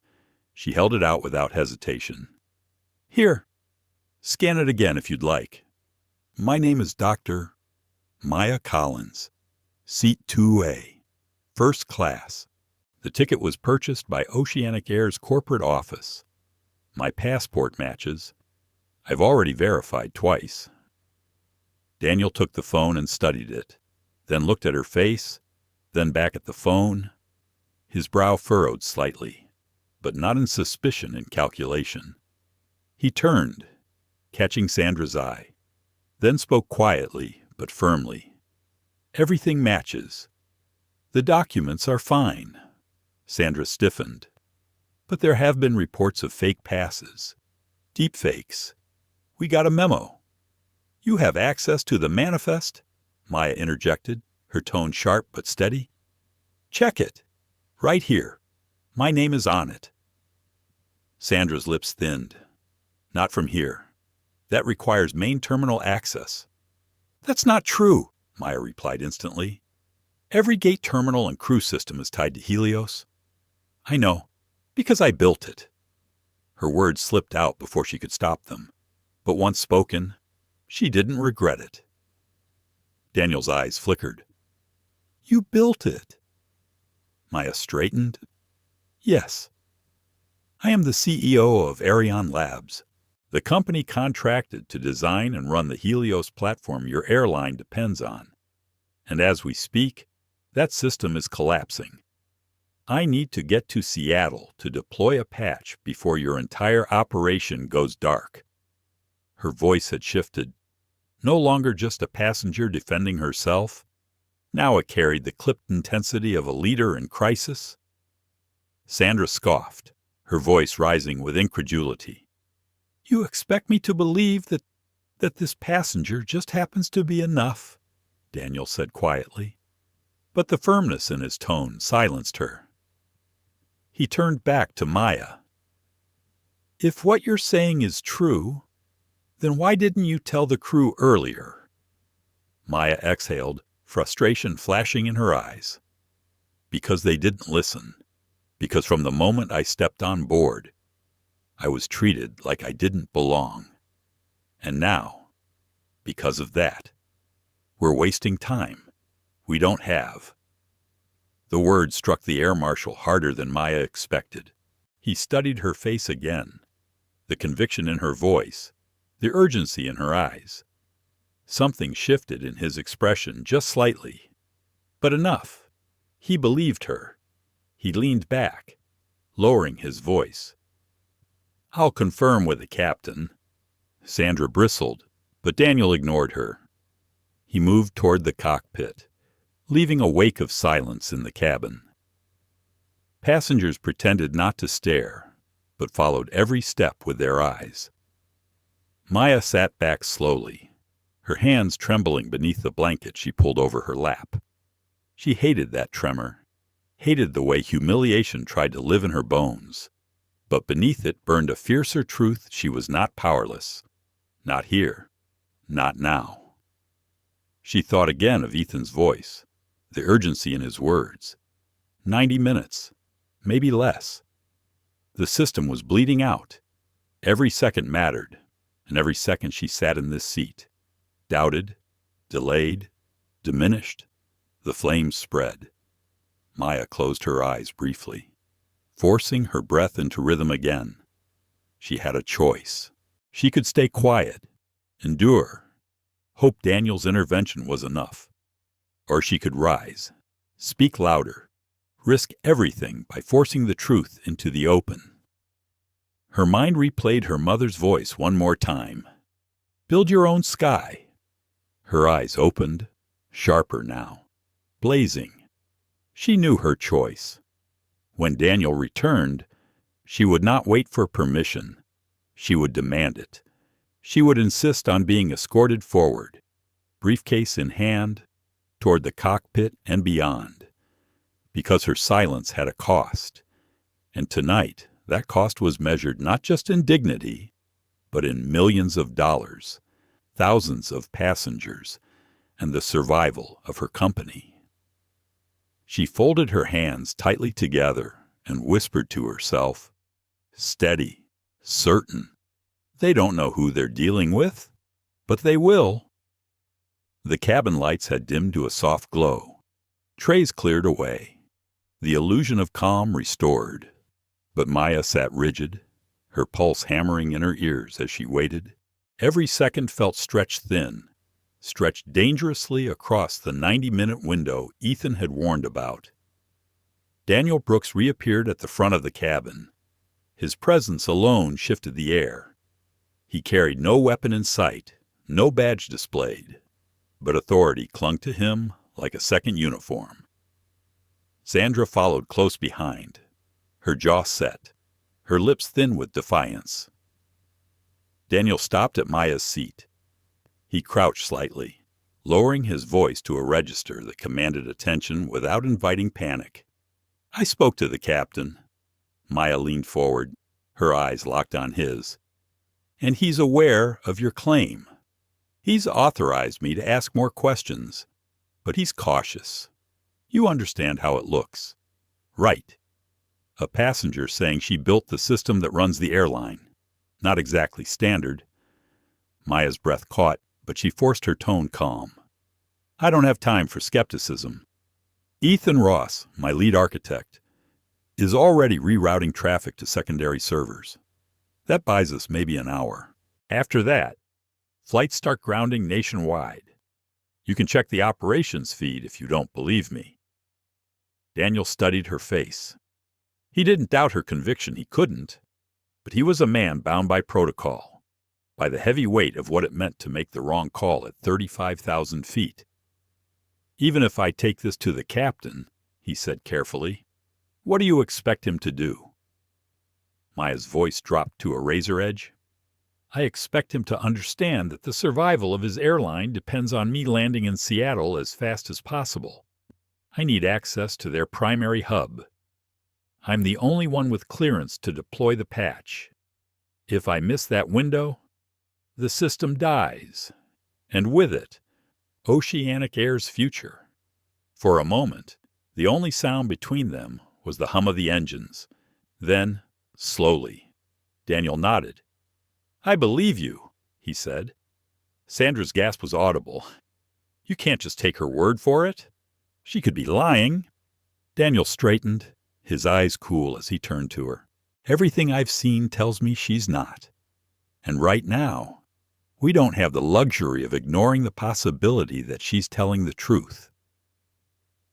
She held it out without hesitation. "Here. Scan it again if you'd like. My name is Dr. Maya Collins, Seat 2A, First Class. The ticket was purchased by Oceanic Air's corporate office. My passport matches. I've already verified twice." Daniel took the phone and studied it, then looked at her face, then back at the phone. His brow furrowed slightly, but not in suspicion and calculation. He turned, catching Sandra's eye, then spoke quietly but firmly. "Everything matches. The documents are fine." Sandra stiffened. "But there have been reports of fake passes. Deep fakes. We got a memo." "You have access to the manifest?" Maya interjected, her tone sharp but steady. "Check it. Right here. My name is on it." Sandra's lips thinned. "Not from here. That requires main terminal access." "That's not true," Maya replied instantly. "Every gate terminal and crew system is tied to Helios." "I know, because I built it." Her words slipped out before she could stop them, but once spoken, she didn't regret it. Daniel's eyes flickered. "You built it?" Maya straightened. "Yes. I am the CEO of Airline Labs, the company contracted to design and run the Helios platform your airline depends on. And as we speak, that system is collapsing. I need to get to Seattle to deploy a patch before your entire operation goes dark." Her voice had shifted. No longer just a passenger defending herself. Now it carried the clipped intensity of a leader in crisis. Sandra scoffed, her voice rising with incredulity. "You expect me to believe that this passenger just happens to be enough?" Daniel said quietly. But the firmness in his tone silenced her. He turned back to Maya. "If what you're saying is true, then why didn't you tell the crew earlier?" Maya exhaled, frustration flashing in her eyes. "Because they didn't listen. Because from the moment I stepped on board, I was treated like I didn't belong. And now, because of that, we're wasting time. We don't have." The words struck the air marshal harder than Maya expected. He studied her face again, the conviction in her voice, the urgency in her eyes. Something shifted in his expression just slightly, but enough. He believed her. He leaned back, lowering his voice. "I'll confirm with the captain." Sandra bristled, but Daniel ignored her. He moved toward the cockpit, leaving a wake of silence in the cabin. Passengers pretended not to stare, but followed every step with their eyes. Maya sat back slowly, her hands trembling beneath the blanket she pulled over her lap. She hated that tremor, hated the way humiliation tried to live in her bones. But beneath it burned a fiercer truth: she was not powerless. Not here. Not now. She thought again of Ethan's voice, the urgency in his words. 90 minutes. Maybe less. The system was bleeding out. Every second mattered, and every second she sat in this seat. Doubted, delayed, diminished. The flames spread. Maya closed her eyes briefly, forcing her breath into rhythm again. She had a choice. She could stay quiet, endure, hope Daniel's intervention was enough. Or she could rise, speak louder, risk everything by forcing the truth into the open. Her mind replayed her mother's voice one more time. Build your own sky. Her eyes opened, sharper now, blazing. She knew her choice. When Daniel returned, she would not wait for permission. She would demand it. She would insist on being escorted forward, briefcase in hand, toward the cockpit and beyond. Because her silence had a cost. And tonight, that cost was measured not just in dignity, but in millions of dollars, thousands of passengers, and the survival of her company. She folded her hands tightly together and whispered to herself, steady, certain. They don't know who they're dealing with, but they will. The cabin lights had dimmed to a soft glow. Trays cleared away. The illusion of calm restored. But Maya sat rigid, her pulse hammering in her ears as she waited. Every second felt stretched thin, stretched dangerously across the 90-minute window Ethan had warned about. Daniel Brooks reappeared at the front of the cabin. His presence alone shifted the air. He carried no weapon in sight, no badge displayed, but authority clung to him like a second uniform. Sandra followed close behind, her jaw set, her lips thin with defiance. Daniel stopped at Maya's seat. He crouched slightly, lowering his voice to a register that commanded attention without inviting panic. I spoke to the captain. Maya leaned forward, her eyes locked on his. And he's aware of your claim. He's authorized me to ask more questions, but he's cautious. You understand how it looks. Right. A passenger saying she built the system that runs the airline. Not exactly standard. Maya's breath caught, but she forced her tone calm. I don't have time for skepticism. Ethan Ross, my lead architect, is already rerouting traffic to secondary servers. That buys us maybe an hour. After that, flights start grounding nationwide. You can check the operations feed if you don't believe me. Daniel studied her face. He didn't doubt her conviction, he couldn't. But he was a man bound by protocol, by the heavy weight of what it meant to make the wrong call at 35,000 feet. Even if I take this to the captain, he said carefully, what do you expect him to do? Maya's voice dropped to a razor edge. I expect him to understand that the survival of his airline depends on me landing in Seattle as fast as possible. I need access to their primary hub. I'm the only one with clearance to deploy the patch. If I miss that window, the system dies, and with it, Oceanic Air's future. For a moment, the only sound between them was the hum of the engines. Then, slowly, Daniel nodded. I believe you, he said. Sandra's gasp was audible. You can't just take her word for it. She could be lying. Daniel straightened, his eyes cool as he turned to her. Everything I've seen tells me she's not. And right now, we don't have the luxury of ignoring the possibility that she's telling the truth.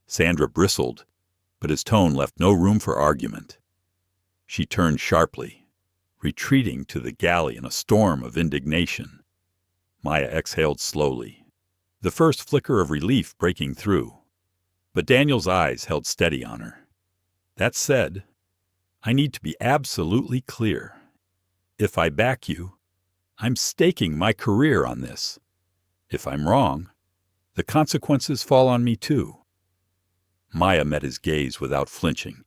Sandra bristled, but his tone left no room for argument. She turned sharply, retreating to the galley in a storm of indignation. Maya exhaled slowly, the first flicker of relief breaking through. But Daniel's eyes held steady on her. That said, I need to be absolutely clear. If I back you, I'm staking my career on this. If I'm wrong, the consequences fall on me too. Maya met his gaze without flinching.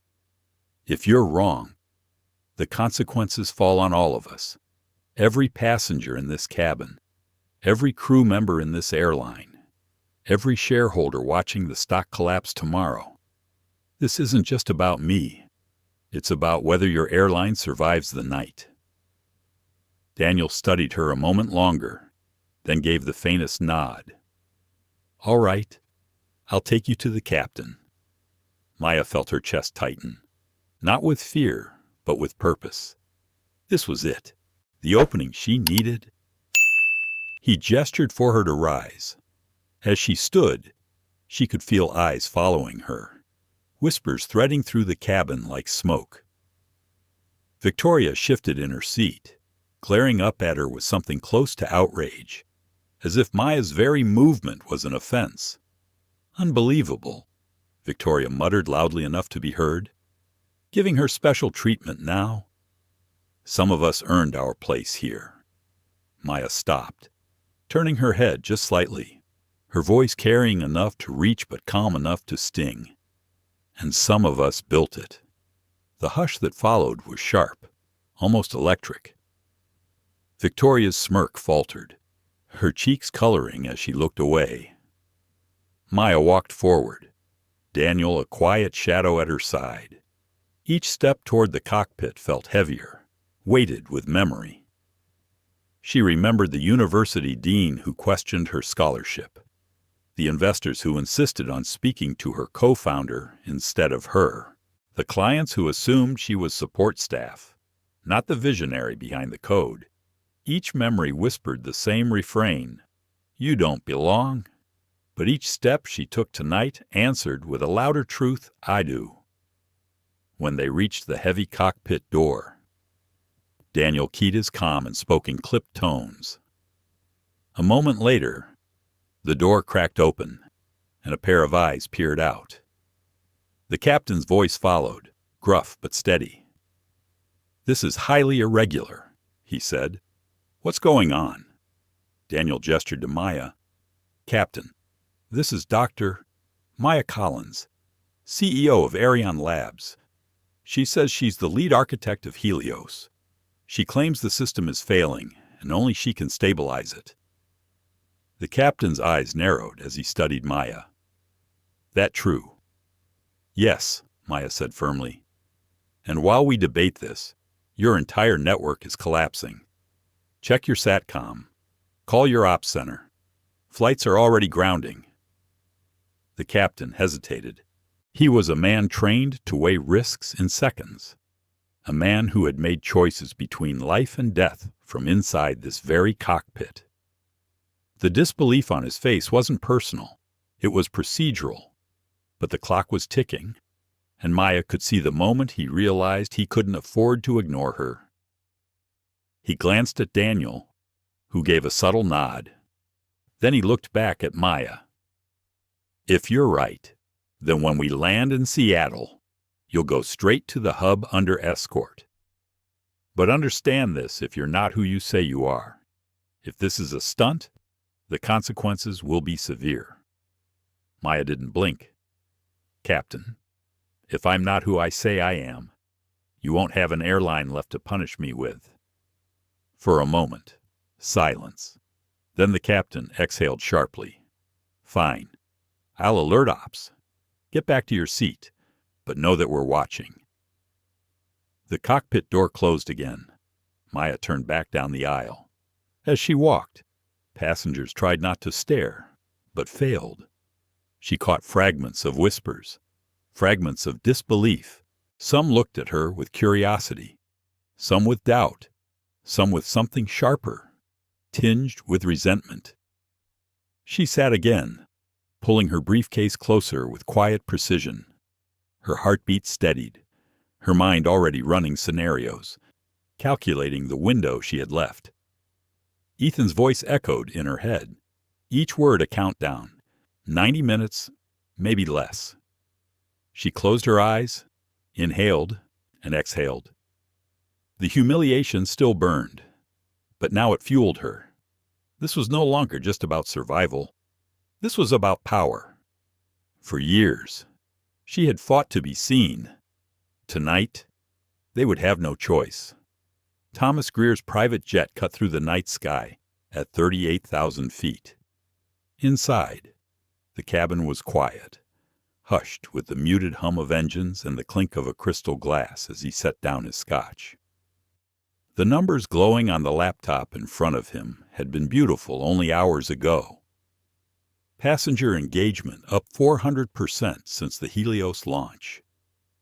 If you're wrong, the consequences fall on all of us. Every passenger in this cabin, every crew member in this airline, every shareholder watching the stock collapse tomorrow. This isn't just about me. It's about whether your airline survives the night. Daniel studied her a moment longer, then gave the faintest nod. All right, I'll take you to the captain. Maya felt her chest tighten, not with fear, but with purpose. This was it, the opening she needed. He gestured for her to rise. As she stood, she could feel eyes following her, whispers threading through the cabin like smoke. Victoria shifted in her seat, glaring up at her with something close to outrage, as if Maya's very movement was an offense. Unbelievable, Victoria muttered loudly enough to be heard. Giving her special treatment now? Some of us earned our place here. Maya stopped, turning her head just slightly, her voice carrying enough to reach but calm enough to sting. And some of us built it. The hush that followed was sharp, almost electric. Victoria's smirk faltered, her cheeks coloring as she looked away. Maya walked forward, Daniel a quiet shadow at her side. Each step toward the cockpit felt heavier, weighted with memory. She remembered the university dean who questioned her scholarship, the investors who insisted on speaking to her co-founder instead of her, the clients who assumed she was support staff, not the visionary behind the code. Each memory whispered the same refrain, "You don't belong." But each step she took tonight answered with a louder truth, "I do." When they reached the heavy cockpit door, Daniel keyed his comm and spoke in clipped tones. A moment later, the door cracked open, and a pair of eyes peered out. The captain's voice followed, gruff but steady. "This is highly irregular," he said. "What's going on?" Daniel gestured to Maya. "Captain, this is Dr. Maya Collins, CEO of Airline Labs. She says she's the lead architect of Helios. She claims the system is failing, and only she can stabilize it." The captain's eyes narrowed as he studied Maya. "That true?" "Yes," Maya said firmly. "And while we debate this, your entire network is collapsing. Check your SATCOM. Call your ops center. Flights are already grounding." The captain hesitated. He was a man trained to weigh risks in seconds, a man who had made choices between life and death from inside this very cockpit. The disbelief on his face wasn't personal, it was procedural, but the clock was ticking, and Maya could see the moment he realized he couldn't afford to ignore her. He glanced at Daniel, who gave a subtle nod. Then he looked back at Maya. "If you're right, then when we land in Seattle, you'll go straight to the hub under escort. But understand this if you're not who you say you are. If this is a stunt, the consequences will be severe." Maya didn't blink. "Captain, if I'm not who I say I am, you won't have an airline left to punish me with." For a moment, silence. Then the captain exhaled sharply. "Fine. I'll alert ops. Get back to your seat, but know that we're watching." The cockpit door closed again. Maya turned back down the aisle. As she walked, passengers tried not to stare, but failed. She caught fragments of whispers, fragments of disbelief. Some looked at her with curiosity, some with doubt, some with something sharper, tinged with resentment. She sat again, pulling her briefcase closer with quiet precision. Her heartbeat steadied, her mind already running scenarios, calculating the window she had left. Ethan's voice echoed in her head, each word a countdown, 90 minutes, maybe less. She closed her eyes, inhaled, and exhaled. The humiliation still burned, but now it fueled her. This was no longer just about survival. This was about power. For years, She had fought to be seen. Tonight, they would have no choice. Thomas Greer's private jet cut through the night sky at 38,000 feet. Inside, the cabin was quiet, hushed with the muted hum of engines and the clink of a crystal glass as he set down his scotch. The numbers glowing on the laptop in front of him had been beautiful only hours ago. Passenger engagement up 400% since the Helios launch.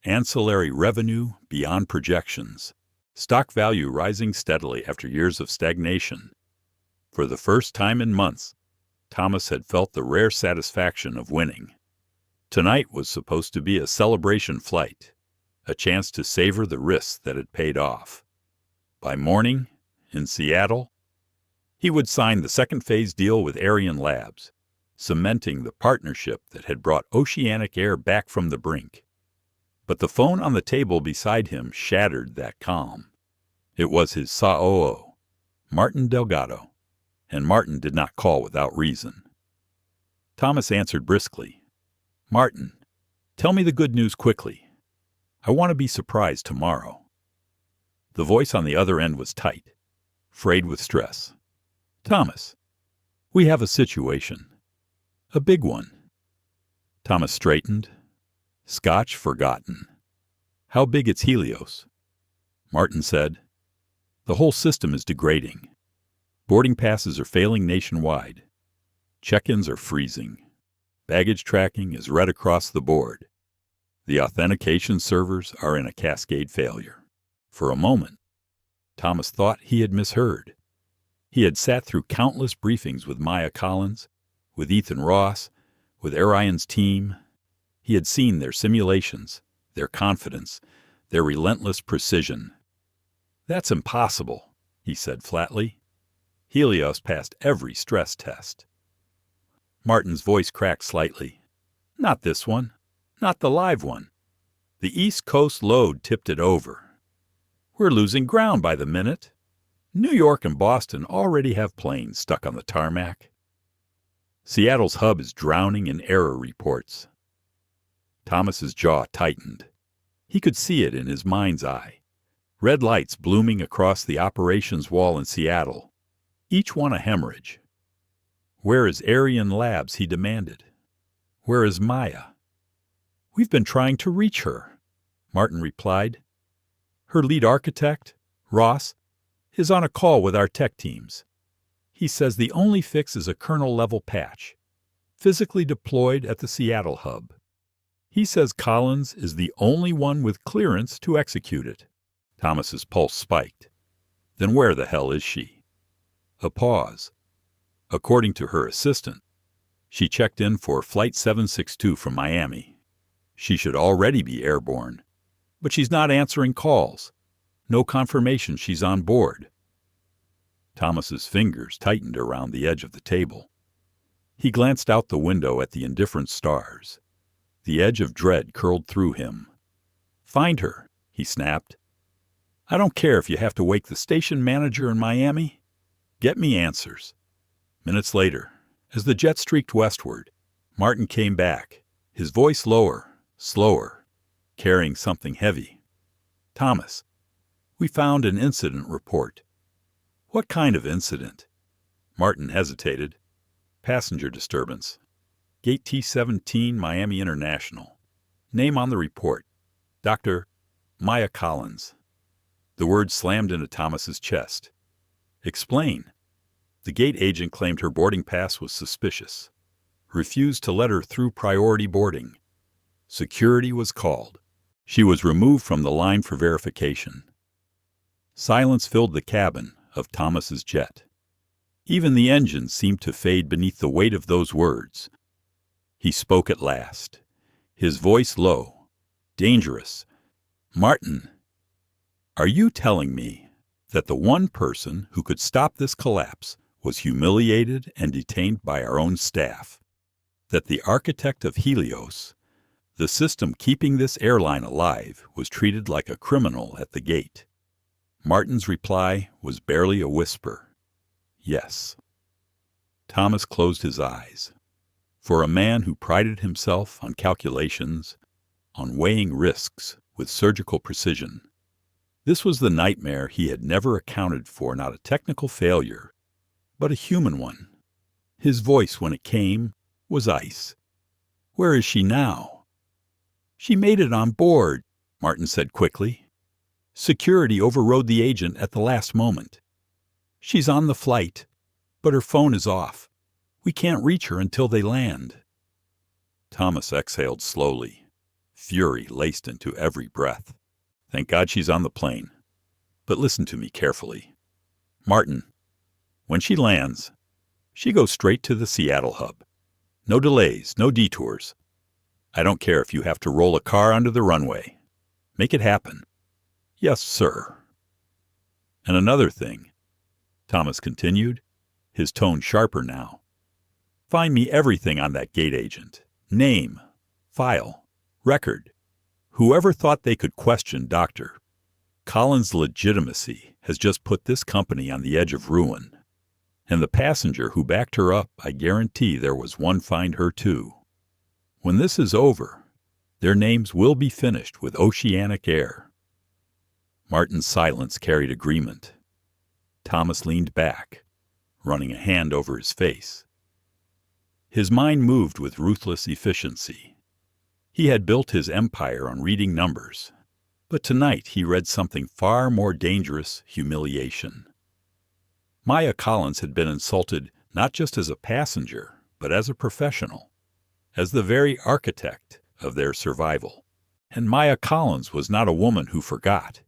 Ancillary revenue beyond projections. Stock value rising steadily after years of stagnation. For the first time in months, Thomas had felt the rare satisfaction of winning. Tonight was supposed to be a celebration flight, a chance to savor the risks that had paid off. By morning, in Seattle, he would sign the second phase deal with Airline Labs, cementing the partnership that had brought oceanic air back from the brink. But the phone on the table beside him shattered that calm. It was his COO, Martin Delgado, and Martin did not call without reason. Thomas answered briskly, "Martin, tell me the good news quickly. I want to be surprised tomorrow." The voice on the other end was tight, frayed with stress. "Thomas, we have a situation. A big one." Thomas straightened. "Scotch forgotten. How big it's Helios?" Martin said, "The whole system is degrading. Boarding passes are failing nationwide. Check-ins are freezing. Baggage tracking is red across the board. The authentication servers are in a cascade failure." For a moment, Thomas thought he had misheard. He had sat through countless briefings with Maya Collins, with Ethan Ross, with Airline's team. He had seen their simulations, their confidence, their relentless precision. "That's impossible," he said flatly. "Helios passed every stress test." Martin's voice cracked slightly. "Not this one. Not the live one. The East Coast load tipped it over. We're losing ground by the minute. New York and Boston already have planes stuck on the tarmac. Seattle's hub is drowning in error reports." Thomas's jaw tightened. He could see it in his mind's eye. Red lights blooming across the operations wall in Seattle, each one a hemorrhage. "Where is Airline Labs?" he demanded. "Where is Maya?" "We've been trying to reach her," Martin replied. "Her lead architect, Ross, is on a call with our tech teams. He says the only fix is a kernel-level patch, physically deployed at the Seattle hub. He says Collins is the only one with clearance to execute it." Thomas's pulse spiked. "Then where the hell is she?" A pause. According to her assistant, she checked in for Flight 762 from Miami. She should already be airborne, but she's not answering calls. No confirmation she's on board. Thomas's fingers tightened around the edge of the table. He glanced out the window at the indifferent stars. The edge of dread curled through him. "Find her," he snapped. "I don't care if you have to wake the station manager in Miami. Get me answers." Minutes later, as the jet streaked westward, Martin came back, his voice lower, slower, carrying something heavy. "Thomas, we found an incident report." "What kind of incident?" Martin hesitated. "Passenger disturbance. Gate T-17, Miami International. Name on the report, Dr. Maya Collins." The word slammed into Thomas's chest. "Explain." The gate agent claimed her boarding pass was suspicious. Refused to let her through priority boarding. Security was called. She was removed from the line for verification. Silence filled the cabin of Thomas's jet. Even the engines seemed to fade beneath the weight of those words. He spoke at last, his voice low, dangerous. "Martin, are you telling me that the one person who could stop this collapse was humiliated and detained by our own staff? That the architect of Helios, the system keeping this airline alive, was treated like a criminal at the gate?" Martin's reply was barely a whisper. "Yes." Thomas closed his eyes. For a man who prided himself on calculations, on weighing risks with surgical precision. This was the nightmare he had never accounted for, not a technical failure, but a human one. His voice, when it came, was ice. "Where is she now?" "She made it on board," Martin said quickly. "Security overrode the agent at the last moment. She's on the flight, but her phone is off. We can't reach her until they land." Thomas exhaled slowly, fury laced into every breath. "Thank God she's on the plane. But listen to me carefully. Martin, when she lands, she goes straight to the Seattle hub. No delays, no detours. I don't care if you have to roll a car onto the runway. Make it happen." "Yes, sir." "And another thing," Thomas continued, his tone sharper now. "Find me everything on that gate agent. Name, file, record. Whoever thought they could question Dr. Collins' legitimacy has just put this company on the edge of ruin. And the passenger who backed her up, I guarantee there was one find her too. When this is over, their names will be finished with Oceanic Air." Martin's silence carried agreement. Thomas leaned back, running a hand over his face. His mind moved with ruthless efficiency. He had built his empire on reading numbers, but tonight he read something far more dangerous: humiliation. Maya Collins had been insulted not just as a passenger, but as a professional, as the very architect of their survival. And Maya Collins was not a woman who forgot.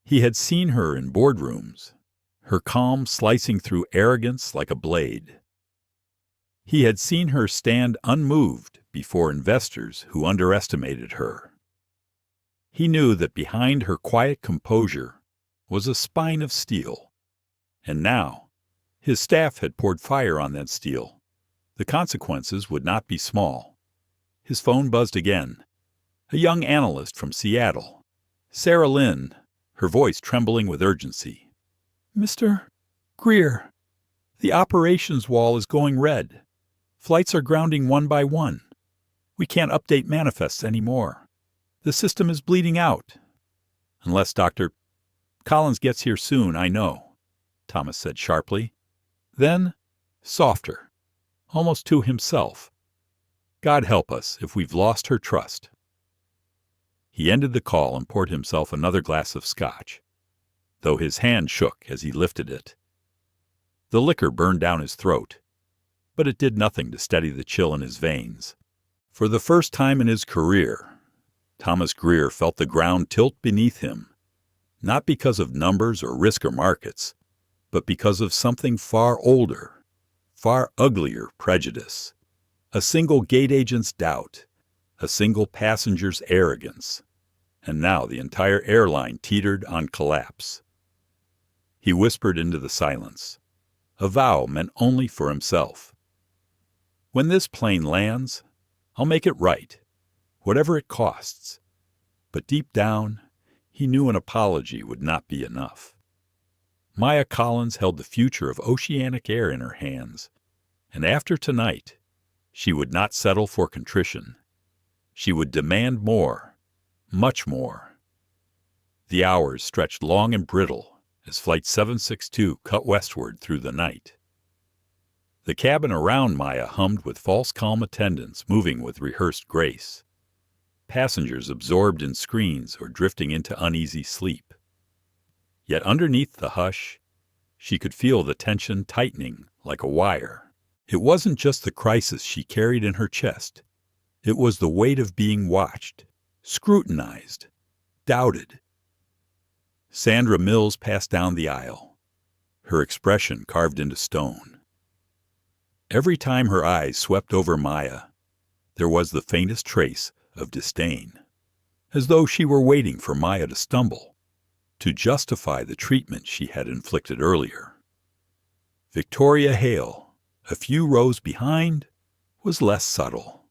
He had seen her in boardrooms, her calm slicing through arrogance like a blade. He had seen her stand unmoved before investors who underestimated her. He knew that behind her quiet composure was a spine of steel. And now, his staff had poured fire on that steel. The consequences would not be small. His phone buzzed again. A young analyst from Seattle. Sarah Lynn, her voice trembling with urgency. "Mr. Greer, the operations wall is going red. Flights are grounding one by one. We can't update manifests anymore. The system is bleeding out. Unless Dr. Collins gets here soon, I know," Thomas said sharply. Then, softer, almost to himself, "God help us if we've lost her trust." He ended the call and poured himself another glass of scotch, though his hand shook as he lifted it. The liquor burned down his throat, but it did nothing to steady the chill in his veins. For the first time in his career, Thomas Greer felt the ground tilt beneath him, not because of numbers or risk or markets, but because of something far older, far uglier prejudice. A single gate agent's doubt, a single passenger's arrogance, and now the entire airline teetered on collapse. He whispered into the silence, a vow meant only for himself. "When this plane lands, I'll make it right, whatever it costs." But deep down, he knew an apology would not be enough. Maya Collins held the future of Oceanic Air in her hands, and after tonight, she would not settle for contrition. She would demand more, much more. The hours stretched long and brittle as Flight 762 cut westward through the night. The cabin around Maya hummed with false calm attendants moving with rehearsed grace, passengers absorbed in screens or drifting into uneasy sleep. Yet underneath the hush, she could feel the tension tightening like a wire. It wasn't just the crisis she carried in her chest. It was the weight of being watched, scrutinized, doubted. Sandra Mills passed down the aisle, her expression carved into stone. Every time her eyes swept over Maya, there was the faintest trace of disdain, as though she were waiting for Maya to stumble, to justify the treatment she had inflicted earlier. Victoria Hale, a few rows behind, was less subtle.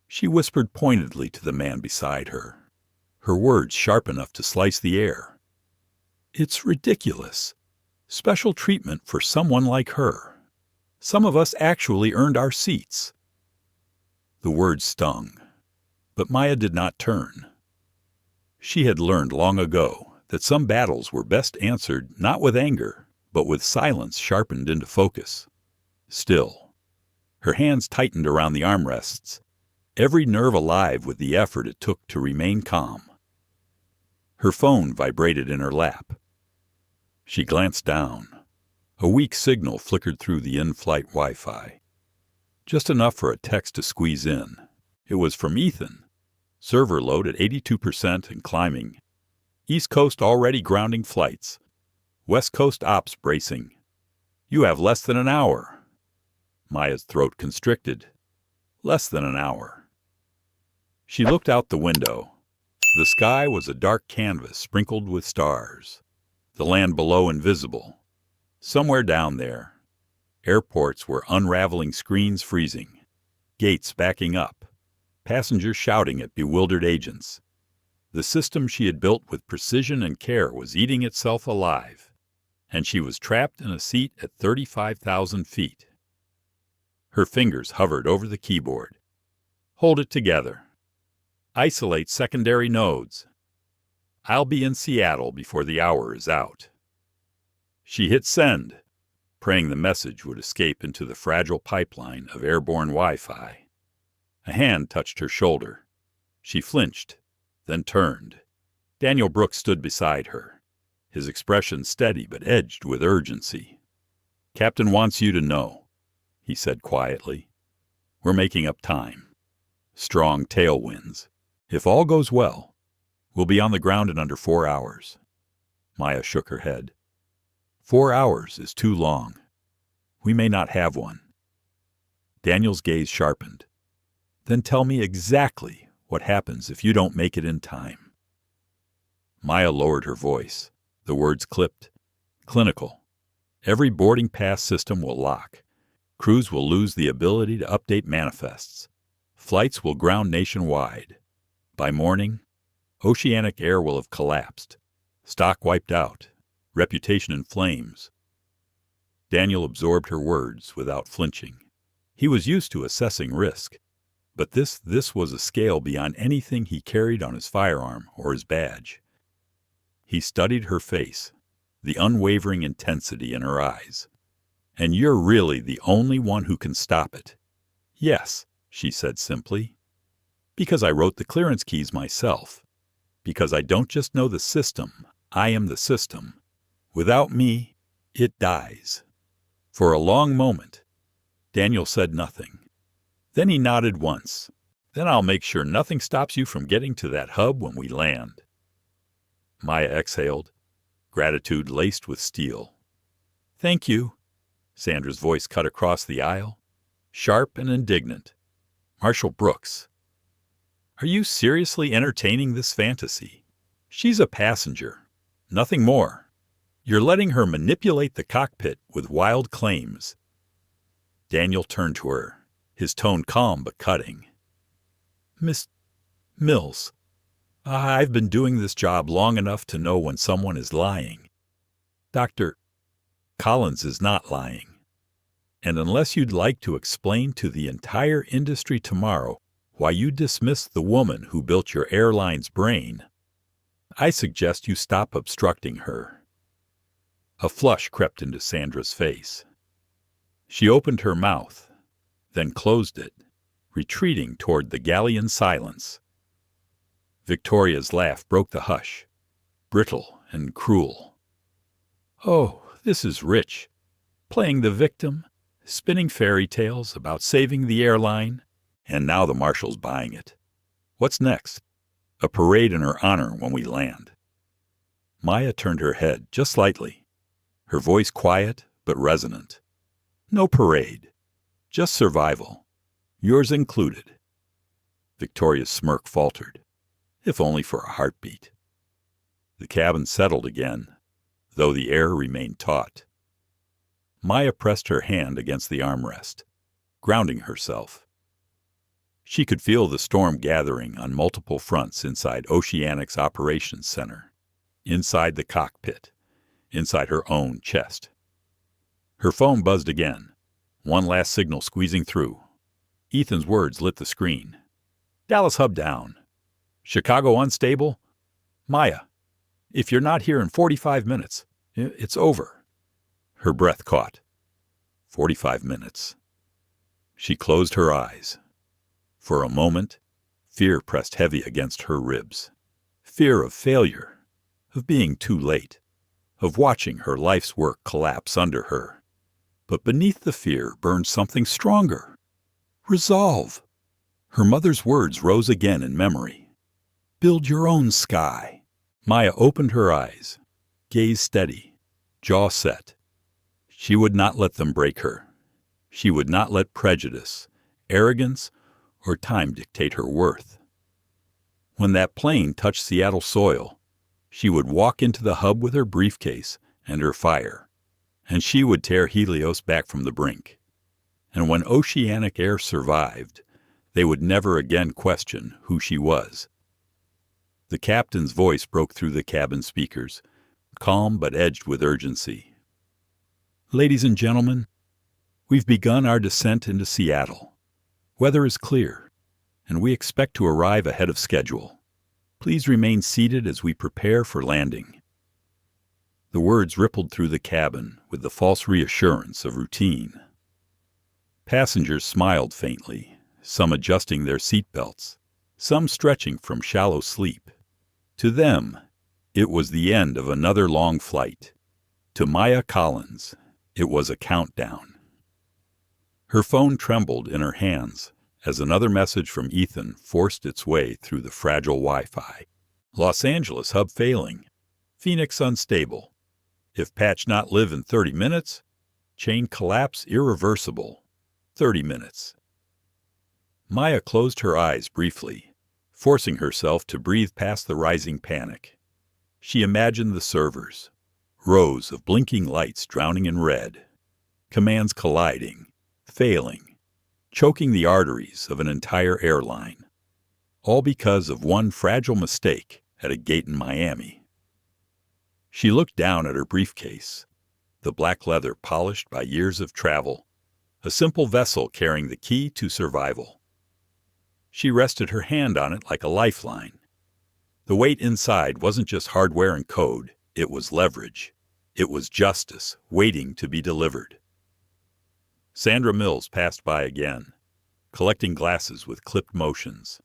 She whispered pointedly to the man beside her, her words sharp enough to slice the air. "It's ridiculous. Special treatment for someone like her. Some of us actually earned our seats." The words stung, But Maya did not turn. She had learned long ago that some battles were best answered not with anger, but with silence sharpened into focus. Still, her hands tightened around the armrests, every nerve alive with the effort it took to remain calm. Her phone vibrated in her lap. She glanced down. A weak signal flickered through the in-flight Wi-Fi. Just enough for a text to squeeze in. It was from Ethan. Server load at 82% and climbing. East Coast already grounding flights. West Coast ops bracing. You have less than an hour. Maya's throat constricted. Less than an hour. She looked out the window. The sky was a dark canvas sprinkled with stars. The land below invisible. Somewhere down there, airports were unraveling screens freezing. Gates backing up. Passengers shouting at bewildered agents. The system she had built with precision and care was eating itself alive, and she was trapped in a seat at 35,000 feet. Her fingers hovered over the keyboard. Hold it together. Isolate secondary nodes. I'll be in Seattle before the hour is out. She hit send, praying the message would escape into the fragile pipeline of airborne Wi-Fi. A hand touched her shoulder. She flinched, then turned. Daniel Brooks stood beside her, his expression steady but edged with urgency. "Captain wants you to know," he said quietly. "We're making up time. Strong tailwinds. If all goes well, we'll be on the ground in under 4 hours." Maya shook her head. 4 hours is too long. We may not have one. Daniel's gaze sharpened. Then tell me exactly what happens if you don't make it in time. Maya lowered her voice. The words clipped. Clinical. Every boarding pass system will lock. Crews will lose the ability to update manifests. Flights will ground nationwide. By morning, oceanic air will have collapsed. Stock wiped out. Reputation in flames. Daniel absorbed her words without flinching. He was used to assessing risk. But this was a scale beyond anything he carried on his firearm or his badge. He studied her face, the unwavering intensity in her eyes. "And you're really the only one who can stop it." "Yes," she said simply. "Because I wrote the clearance keys myself. Because I don't just know the system, I am the system. Without me, it dies." For a long moment, Daniel said nothing. Then he nodded once. "Then I'll make sure nothing stops you from getting to that hub when we land." Maya exhaled, gratitude laced with steel. "Thank you." Sandra's voice cut across the aisle, sharp and indignant. "Marshal Brooks, are you seriously entertaining this fantasy? She's a passenger, nothing more. You're letting her manipulate the cockpit with wild claims." Daniel turned to her, his tone calm but cutting. "Miss Mills, I've been doing this job long enough to know when someone is lying. Dr. Collins is not lying. And unless you'd like to explain to the entire industry tomorrow why you dismissed the woman who built your airline's brain, I suggest you stop obstructing her." A flush crept into Sandra's face. She opened her mouth, then closed it, retreating toward the Gallian silence. Victoria's laugh broke the hush, brittle and cruel. "Oh, this is rich. Playing the victim, spinning fairy tales about saving the airline, and now the marshal's buying it. What's next? A parade in her honor when we land." Maya turned her head just slightly, her voice quiet but resonant. "No parade. Just survival. Yours included." Victoria's smirk faltered, if only for a heartbeat. The cabin settled again, though the air remained taut. Maya pressed her hand against the armrest, grounding herself. She could feel the storm gathering on multiple fronts inside Oceanic's operations center, inside the cockpit, inside her own chest. Her phone buzzed again, one last signal squeezing through. Ethan's words lit the screen. Dallas hub down. Chicago unstable. Maya, if you're not here in 45 minutes, it's over. Her breath caught. 45 minutes. She closed her eyes. For a moment, fear pressed heavy against her ribs. Fear of failure, of being too late, of watching her life's work collapse under her. But beneath the fear burned something stronger. Resolve. Her mother's words rose again in memory. Build your own sky. Maya opened her eyes, gaze steady, jaw set. She would not let them break her. She would not let prejudice, arrogance, or time dictate her worth. When that plane touched Seattle soil, she would walk into the hub with her briefcase and her fire, and she would tear Helios back from the brink. And when oceanic air survived, they would never again question who she was. The captain's voice broke through the cabin speakers, calm but edged with urgency. Ladies and gentlemen, we've begun our descent into Seattle. Weather is clear, and we expect to arrive ahead of schedule. Please remain seated as we prepare for landing. The words rippled through the cabin with the false reassurance of routine. Passengers smiled faintly, some adjusting their seatbelts, some stretching from shallow sleep. To them, it was the end of another long flight. To Maya Collins, it was a countdown. Her phone trembled in her hands as another message from Ethan forced its way through the fragile Wi-Fi. Los Angeles hub failing. Phoenix unstable. If patch not live in 30 minutes, chain collapse irreversible. 30 minutes. Maya closed her eyes briefly, forcing herself to breathe past the rising panic. She imagined the servers, rows of blinking lights drowning in red, commands colliding, failing, choking the arteries of an entire airline, all because of one fragile mistake at a gate in Miami. She looked down at her briefcase, the black leather polished by years of travel, a simple vessel carrying the key to survival. She rested her hand on it like a lifeline. The weight inside wasn't just hardware and code, it was leverage. It was justice waiting to be delivered. Sandra Mills passed by again, collecting glasses with clipped motions.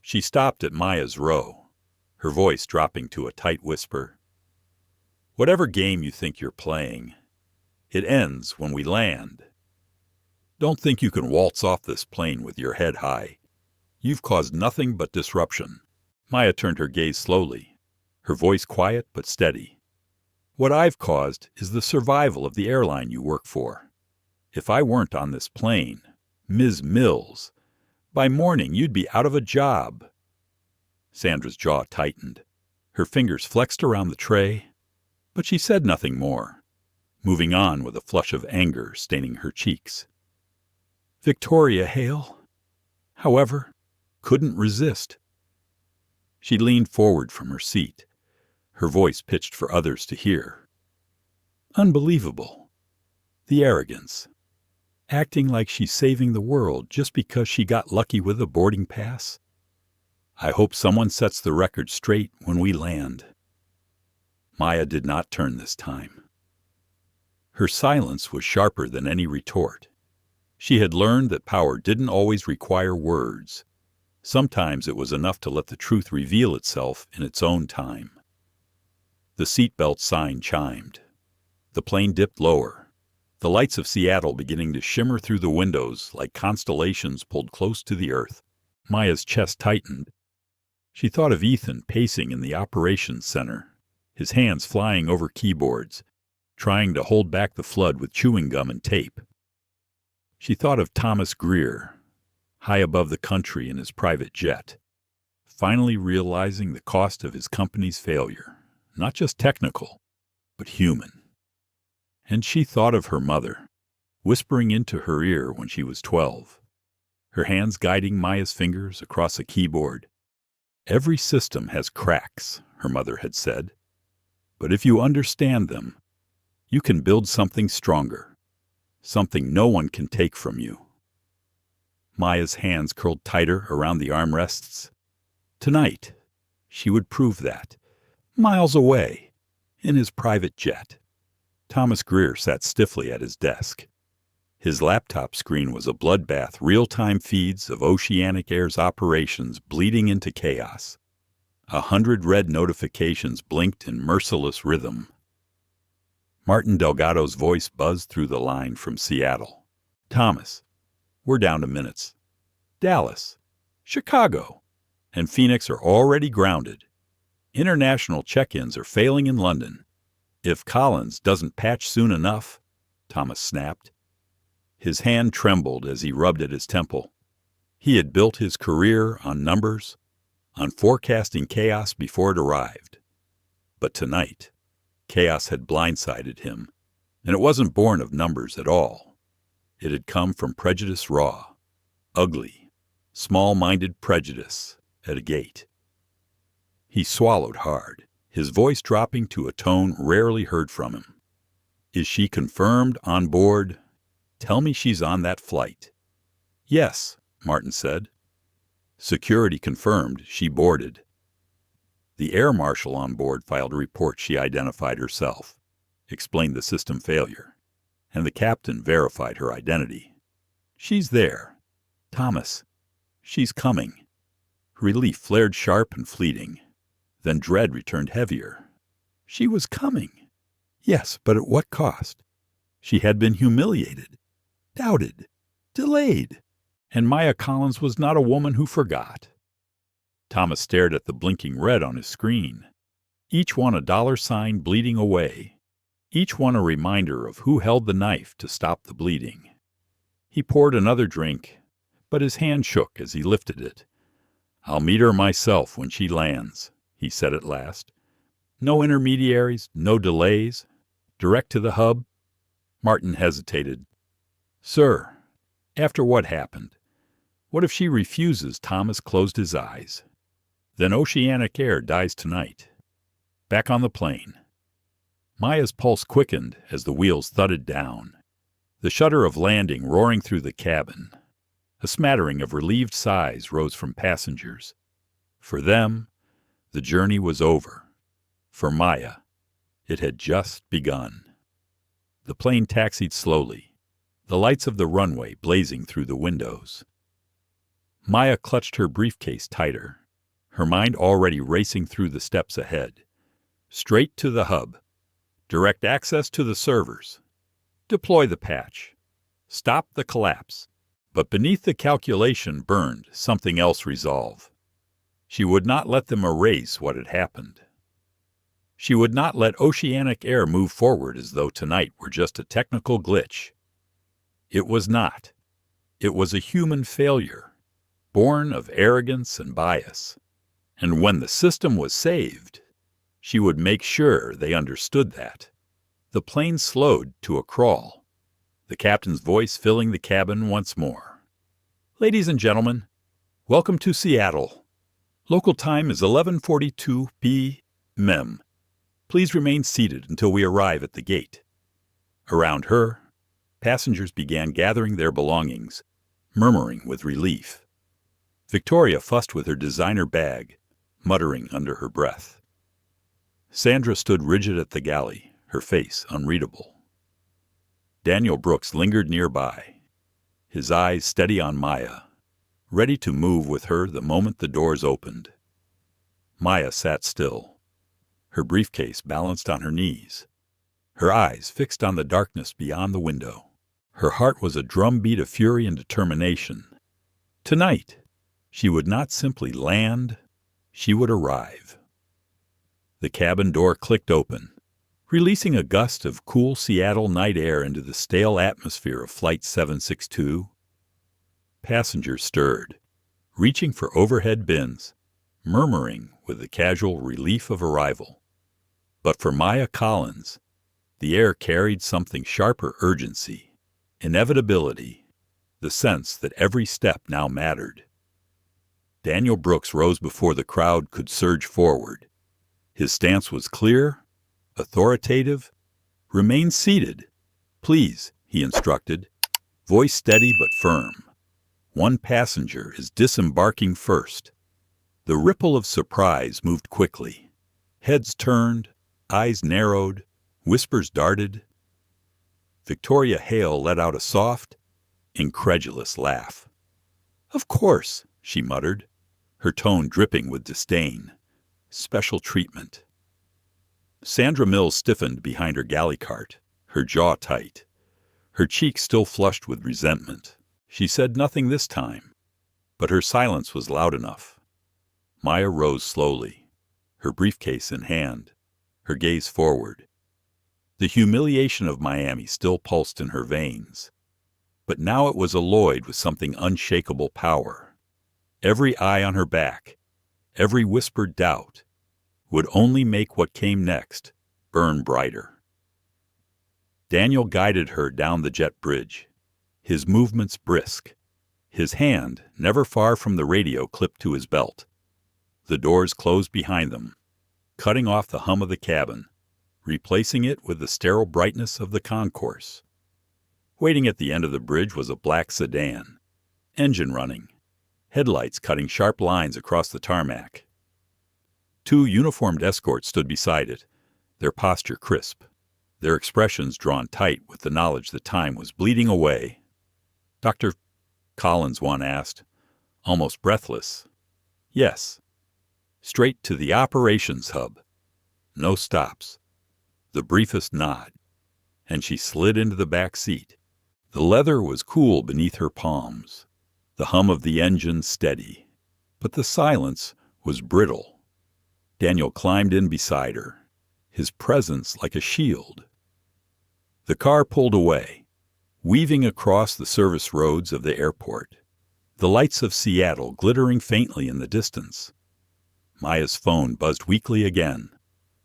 She stopped at Maya's row, her voice dropping to a tight whisper. Whatever game you think you're playing, it ends when we land. Don't think you can waltz off this plane with your head high. You've caused nothing but disruption. Maya turned her gaze slowly, her voice quiet but steady. What I've caused is the survival of the airline you work for. If I weren't on this plane, Ms. Mills, by morning you'd be out of a job. Sandra's jaw tightened. Her fingers flexed around the tray, but she said nothing more, moving on with a flush of anger staining her cheeks. Victoria Hale, however, couldn't resist. She leaned forward from her seat, her voice pitched for others to hear. Unbelievable. The arrogance. Acting like she's saving the world just because she got lucky with a boarding pass. I hope someone sets the record straight when we land. Maya did not turn this time. Her silence was sharper than any retort. She had learned that power didn't always require words. Sometimes it was enough to let the truth reveal itself in its own time. The seatbelt sign chimed. The plane dipped lower, the lights of Seattle beginning to shimmer through the windows like constellations pulled close to the earth. Maya's chest tightened. She thought of Ethan pacing in the operations center, his hands flying over keyboards, trying to hold back the flood with chewing gum and tape. She thought of Thomas Greer, high above the country in his private jet, finally realizing the cost of his company's failure, not just technical, but human. And she thought of her mother, whispering into her ear when she was 12, her hands guiding Maya's fingers across a keyboard. Every system has cracks, her mother had said, but if you understand them, you can build something stronger, something no one can take from you. Maya's hands curled tighter around the armrests. Tonight, she would prove that, miles away, in his private jet. Thomas Greer sat stiffly at his desk. His laptop screen was a bloodbath, real-time feeds of Oceanic Air's operations bleeding into chaos. 100 red notifications blinked in merciless rhythm. Martin Delgado's voice buzzed through the line from Seattle. Thomas, we're down to minutes. Dallas, Chicago, and Phoenix are already grounded. International check-ins are failing in London. If Collins doesn't patch soon enough, Thomas snapped. His hand trembled as he rubbed at his temple. He had built his career on numbers, on forecasting chaos before it arrived. But tonight, chaos had blindsided him, and it wasn't born of numbers at all. It had come from prejudice raw, ugly, small-minded prejudice at a gate. He swallowed hard, his voice dropping to a tone rarely heard from him. Is she confirmed on board? Tell me she's on that flight. Yes, Martin said. Security confirmed she boarded. The air marshal on board filed a report she identified herself, explained the system failure, and the captain verified her identity. She's there. Thomas, she's coming. Relief flared sharp and fleeting. Then dread returned heavier. She was coming. Yes, but at what cost? She had been humiliated, doubted, delayed, and Maya Collins was not a woman who forgot. Thomas stared at the blinking red on his screen, each one a $sign bleeding away, each one a reminder of who held the knife to stop the bleeding. He poured another drink, but his hand shook as he lifted it. I'll meet her myself when she lands, he said at last. No intermediaries, no delays, direct to the hub. Martin hesitated. Sir, after what happened, what if she refuses? Thomas closed his eyes. Then Oceanic Air dies tonight. Back on the plane. Maya's pulse quickened as the wheels thudded down, the shudder of landing roaring through the cabin. A smattering of relieved sighs rose from passengers. For them, the journey was over. For Maya, it had just begun. The plane taxied slowly, the lights of the runway blazing through the windows. Maya clutched her briefcase tighter, her mind already racing through the steps ahead. Straight to the hub. Direct access to the servers. Deploy the patch. Stop the collapse. But beneath the calculation burned something else resolve. She would not let them erase what had happened. She would not let Oceanic Air move forward as though tonight were just a technical glitch. It was not. It was a human failure, born of arrogance and bias. And when the system was saved, she would make sure they understood that. The plane slowed to a crawl, the captain's voice filling the cabin once more. Ladies and gentlemen, welcome to Seattle. Local time is 11:42 p.m. Please remain seated until we arrive at the gate. Around her, passengers began gathering their belongings, murmuring with relief. Victoria fussed with her designer bag, muttering under her breath. Sandra stood rigid at the galley, her face unreadable. Daniel Brooks lingered nearby, his eyes steady on Maya, ready to move with her the moment the doors opened. Maya sat still, her briefcase balanced on her knees, her eyes fixed on the darkness beyond the window. Her heart was a drumbeat of fury and determination. Tonight, she would not simply land, she would arrive. The cabin door clicked open, releasing a gust of cool Seattle night air into the stale atmosphere of Flight 762. Passengers stirred, reaching for overhead bins, murmuring with the casual relief of arrival. But for Maya Collins, the air carried something sharper: urgency, inevitability, the sense that every step now mattered. Daniel Brooks rose before the crowd could surge forward. His stance was clear, authoritative. Remain seated. Please, he instructed, voice steady but firm. One passenger is disembarking first. The ripple of surprise moved quickly. Heads turned, eyes narrowed, whispers darted. Victoria Hale let out a soft, incredulous laugh. "Of course," she muttered, her tone dripping with disdain. "Special treatment." Sandra Mills stiffened behind her galley cart, her jaw tight, her cheeks still flushed with resentment. She said nothing this time, but her silence was loud enough. Maya rose slowly, her briefcase in hand, her gaze forward. The humiliation of Miami still pulsed in her veins, but now it was alloyed with something unshakable power. Every eye on her back, every whispered doubt, would only make what came next burn brighter. Daniel guided her down the jet bridge, his movements brisk, his hand never far from the radio clipped to his belt. The doors closed behind them, cutting off the hum of the cabin, replacing it with the sterile brightness of the concourse. Waiting at the end of the bridge was a black sedan, engine running, headlights cutting sharp lines across the tarmac. Two uniformed escorts stood beside it, their posture crisp, their expressions drawn tight with the knowledge that time was bleeding away. "Dr. Collins," one asked, almost breathless. "Yes." "Straight to the operations hub. No stops." The briefest nod, and she slid into the back seat. The leather was cool beneath her palms, the hum of the engine steady, but the silence was brittle. Daniel climbed in beside her, his presence like a shield. The car pulled away, weaving across the service roads of the airport, the lights of Seattle glittering faintly in the distance. Maya's phone buzzed weakly again,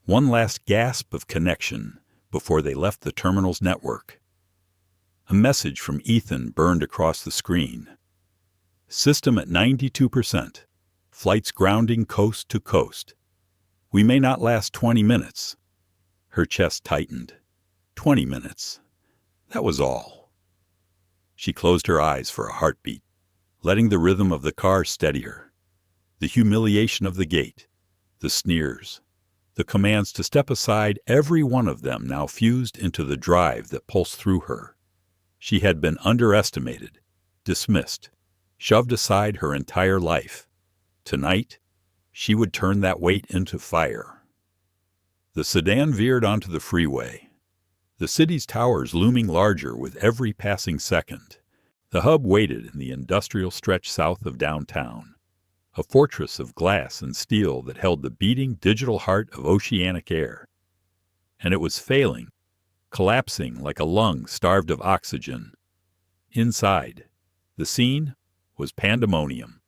one last gasp of connection before they left the terminal's network. A message from Ethan burned across the screen. "System at 92%. Flights grounding coast to coast. We may not last 20 minutes. Her chest tightened. 20 minutes. That was all. She closed her eyes for a heartbeat, letting the rhythm of the car steady her. The humiliation of the gate, the sneers, the commands to step aside, every one of them now fused into the drive that pulsed through her. She had been underestimated, dismissed, shoved aside her entire life. Tonight, she would turn that weight into fire. The sedan veered onto the freeway, the city's towers looming larger with every passing second. The hub waited in the industrial stretch south of downtown, a fortress of glass and steel that held the beating digital heart of oceanic air. And it was failing, collapsing like a lung starved of oxygen. Inside, the scene was pandemonium.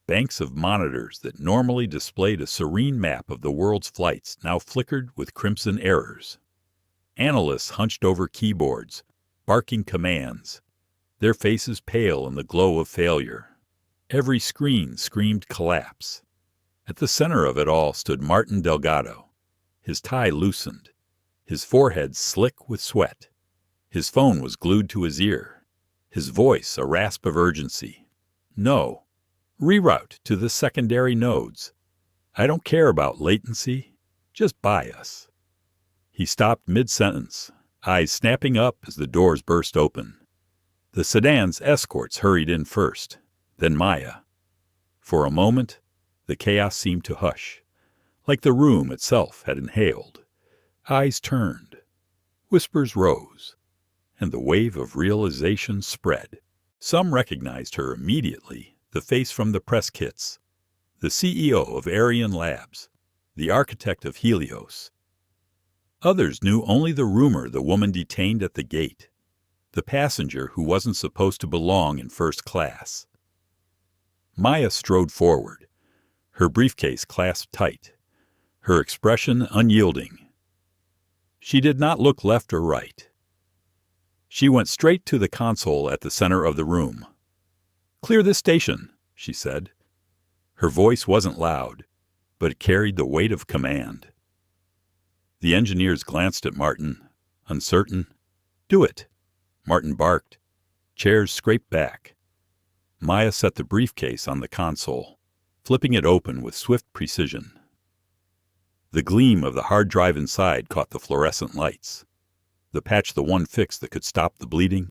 Banks of monitors that normally displayed a serene map of the world's flights now flickered with crimson errors. Analysts hunched over keyboards, barking commands, their faces pale in the glow of failure. Every screen screamed collapse. At the center of it all stood Martin Delgado, his tie loosened, his forehead slick with sweat. His phone was glued to his ear, his voice a rasp of urgency. "No. Reroute to the secondary nodes. I don't care about latency. Just buy us." He stopped mid-sentence, eyes snapping up as the doors burst open. The sedan's escorts hurried in first, then Maya. For a moment, the chaos seemed to hush, like the room itself had inhaled. Eyes turned, whispers rose, and the wave of realization spread. Some recognized her immediately, the face from the press kits, the CEO of Airline Labs, the architect of Helios. Others knew only the rumor the woman detained at the gate, the passenger who wasn't supposed to belong in first class. Maya strode forward, her briefcase clasped tight, her expression unyielding. She did not look left or right. She went straight to the console at the center of the room. "Clear this station," she said. Her voice wasn't loud, but it carried the weight of command. The engineers glanced at Martin, uncertain. "Do it," Martin barked. Chairs scraped back. Maya set the briefcase on the console, flipping it open with swift precision. The gleam of the hard drive inside caught the fluorescent lights, the patch the one fix that could stop the bleeding.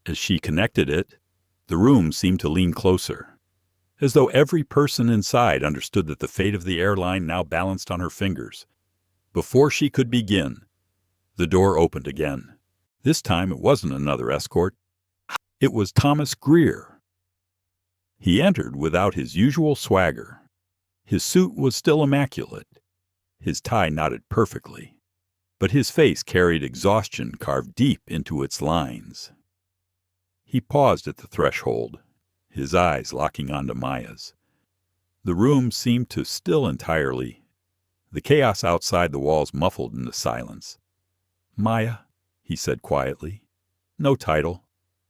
As she connected it, the room seemed to lean closer, as though every person inside understood that the fate of the airline now balanced on her fingers. Before she could begin, the door opened again. This time it wasn't another escort. It was Thomas Greer. He entered without his usual swagger. His suit was still immaculate. His tie knotted perfectly, but his face carried exhaustion carved deep into its lines. He paused at the threshold, his eyes locking onto Maya's. The room seemed to still entirely, the chaos outside the walls muffled into silence. "Maya," he said quietly. No title,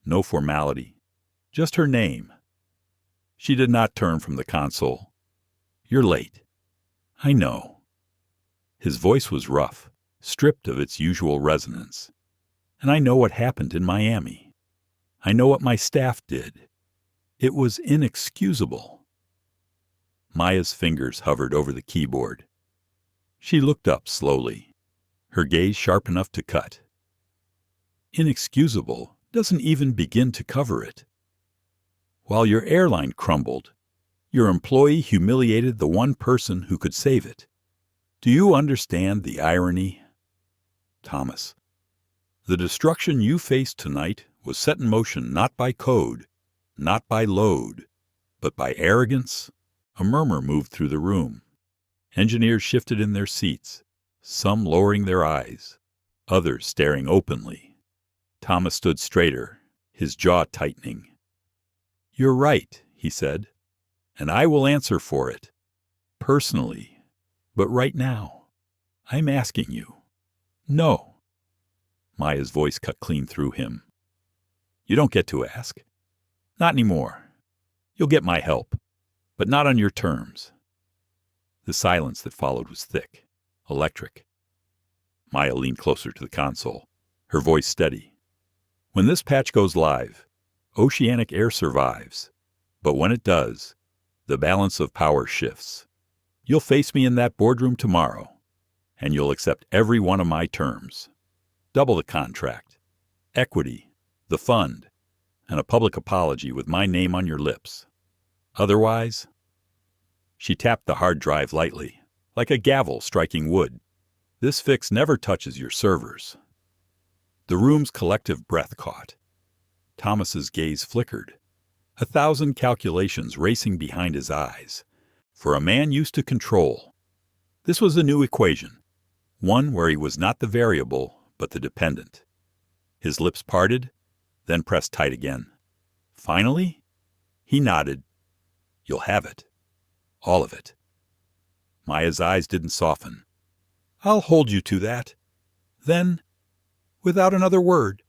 no formality, just her name. She did not turn from the console. "You're late." "I know." His voice was rough, stripped of its usual resonance. "And I know what happened in Miami. I know what my staff did. It was inexcusable." Maya's fingers hovered over the keyboard. She looked up slowly, her gaze sharp enough to cut. Inexcusable doesn't even begin to cover it. While your airline crumbled, your employee humiliated the one person who could save it. Do you understand the irony? Thomas, the destruction you faced tonight was set in motion not by code, not by load, but by arrogance. A murmur moved through the room. Engineers shifted in their seats, some lowering their eyes, others staring openly. Thomas stood straighter, his jaw tightening. "You're right," he said, "and I will answer for it, personally. But right now, I'm asking you." "No." Maya's voice cut clean through him. "You don't get to ask. Not anymore. You'll get my help, but not on your terms." The silence that followed was thick, electric. Maya leaned closer to the console, her voice steady. "When this patch goes live, oceanic air survives. But when it does, the balance of power shifts. You'll face me in that boardroom tomorrow, and you'll accept every one of my terms. Double the contract, equity, the fund, and a public apology with my name on your lips. Otherwise—" She tapped the hard drive lightly, like a gavel striking wood. "This fix never touches your servers." The room's collective breath caught. Thomas's gaze flickered, 1,000 calculations racing behind his eyes. For a man used to control, this was a new equation, one where he was not the variable, but the dependent. His lips parted, then pressed tight again. Finally, he nodded. "You'll have it. All of it." Maya's eyes didn't soften. "I'll hold you to that." Then, without another word,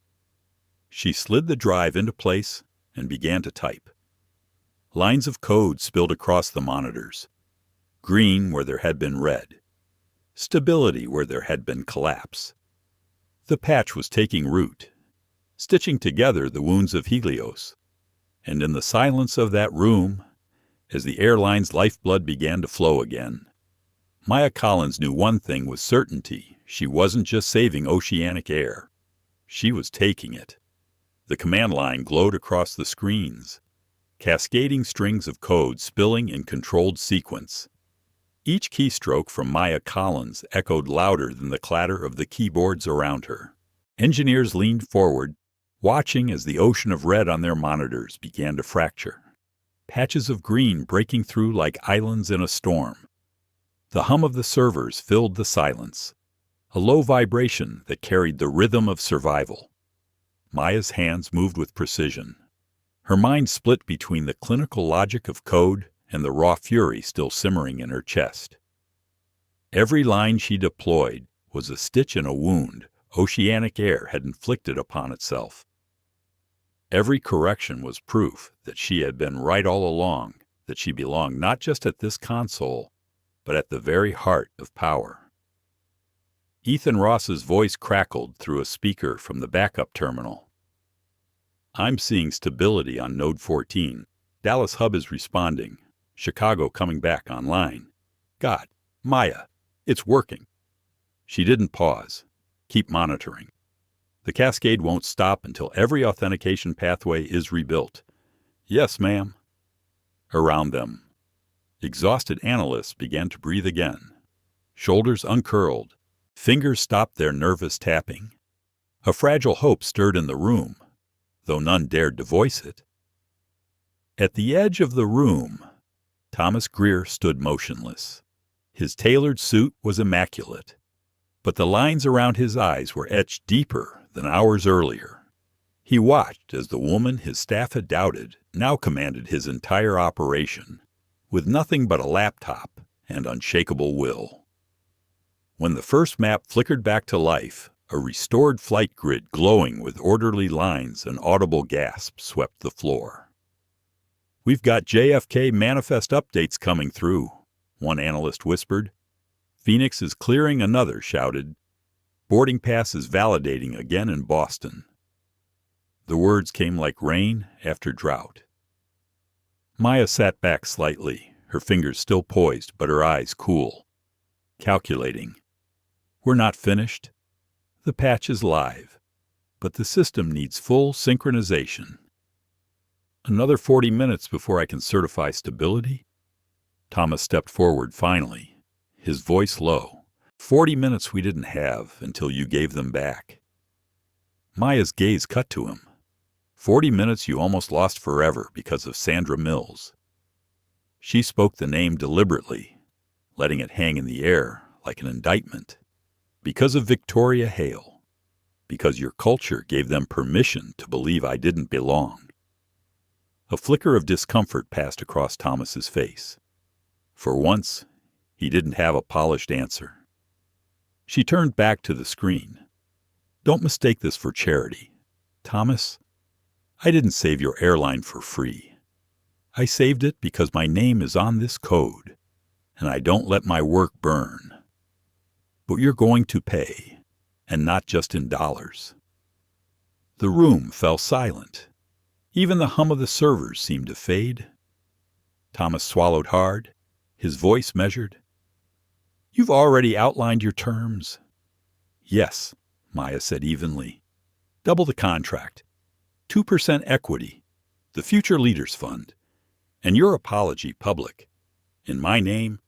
she slid the drive into place and began to type. Lines of code spilled across the monitors. Green where there had been red. Stability where there had been collapse. The patch was taking root, stitching together the wounds of Helios. And in the silence of that room, as the airline's lifeblood began to flow again, Maya Collins knew one thing with certainty. She wasn't just saving oceanic air. She was taking it. The command line glowed across the screens, cascading strings of code spilling in controlled sequence. Each keystroke from Maya Collins echoed louder than the clatter of the keyboards around her. Engineers leaned forward, watching as the ocean of red on their monitors began to fracture. Patches of green breaking through like islands in a storm. The hum of the servers filled the silence, a low vibration that carried the rhythm of survival. Maya's hands moved with precision. Her mind split between the clinical logic of code and the raw fury still simmering in her chest. Every line she deployed was a stitch in a wound oceanic air had inflicted upon itself. Every correction was proof that she had been right all along, that she belonged not just at this console, but at the very heart of power. Ethan Ross's voice crackled through a speaker from the backup terminal. I'm seeing stability on node 14. Dallas hub is responding. Chicago coming back online. God, Maya, it's working. She didn't pause. Keep monitoring. The cascade won't stop until every authentication pathway is rebuilt. Yes, ma'am. Around them, exhausted analysts began to breathe again. Shoulders uncurled. Fingers stopped their nervous tapping. A fragile hope stirred in the room, though none dared to voice it. At the edge of the room, Thomas Greer stood motionless. His tailored suit was immaculate, but the lines around his eyes were etched deeper than hours earlier. He watched as the woman his staff had doubted now commanded his entire operation, with nothing but a laptop and unshakable will. When the first map flickered back to life, a restored flight grid glowing with orderly lines and audible gasps swept the floor. "We've got JFK manifest updates coming through," one analyst whispered. "Phoenix is clearing," another shouted. "Boarding pass is validating again in Boston." The words came like rain after drought. Maya sat back slightly, her fingers still poised but her eyes cool. Calculating. "We're not finished. The patch is live, but the system needs full synchronization. Another 40 minutes before I can certify stability?" Thomas stepped forward finally, his voice low. 40 minutes we didn't have until you gave them back." Maya's gaze cut to him. 40 minutes you almost lost forever because of Sandra Mills. She spoke the name deliberately, letting it hang in the air like an indictment. "Because of Victoria Hale. Because your culture gave them permission to believe I didn't belong." A flicker of discomfort passed across Thomas's face. For once, he didn't have a polished answer. She turned back to the screen. "Don't mistake this for charity. Thomas, I didn't save your airline for free. I saved it because my name is on this code, and I don't let my work burn. But you're going to pay, and not just in dollars." The room fell silent. Even the hum of the servers seemed to fade. Thomas swallowed hard, his voice measured. "You've already outlined your terms." "Yes," Maya said evenly. "Double the contract, 2% equity, the Future Leaders Fund, and your apology public. In my name,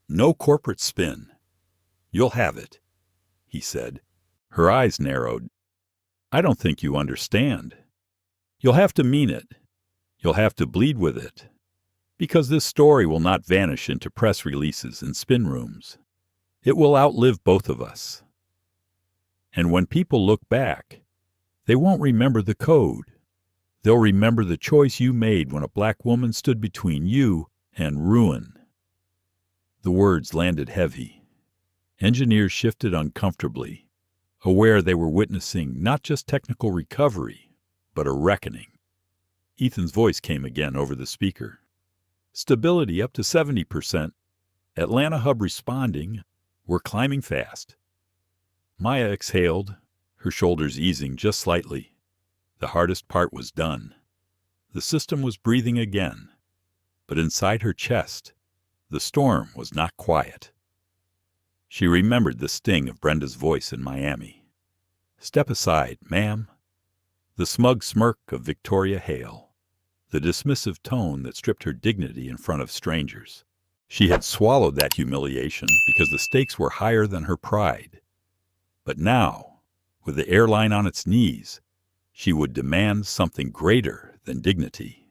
no corporate spin. You'll have it," he said. Her eyes narrowed. "I don't think you understand. You'll have to mean it. You'll have to bleed with it. Because this story will not vanish into press releases and spin rooms. It will outlive both of us. And when people look back, they won't remember the code. They'll remember the choice you made when a black woman stood between you and ruin." The words landed heavy. Engineers shifted uncomfortably, aware they were witnessing not just technical recovery, but a reckoning. Ethan's voice came again over the speaker. "Stability up to 70%. Atlanta hub responding. We're climbing fast." Maya exhaled, her shoulders easing just slightly. The hardest part was done. The system was breathing again, but inside her chest, the storm was not quiet. She remembered the sting of Brenda's voice in Miami. "Step aside, ma'am." The smug smirk of Victoria Hale. The dismissive tone that stripped her dignity in front of strangers. She had swallowed that humiliation because the stakes were higher than her pride. But now, with the airline on its knees, she would demand something greater than dignity.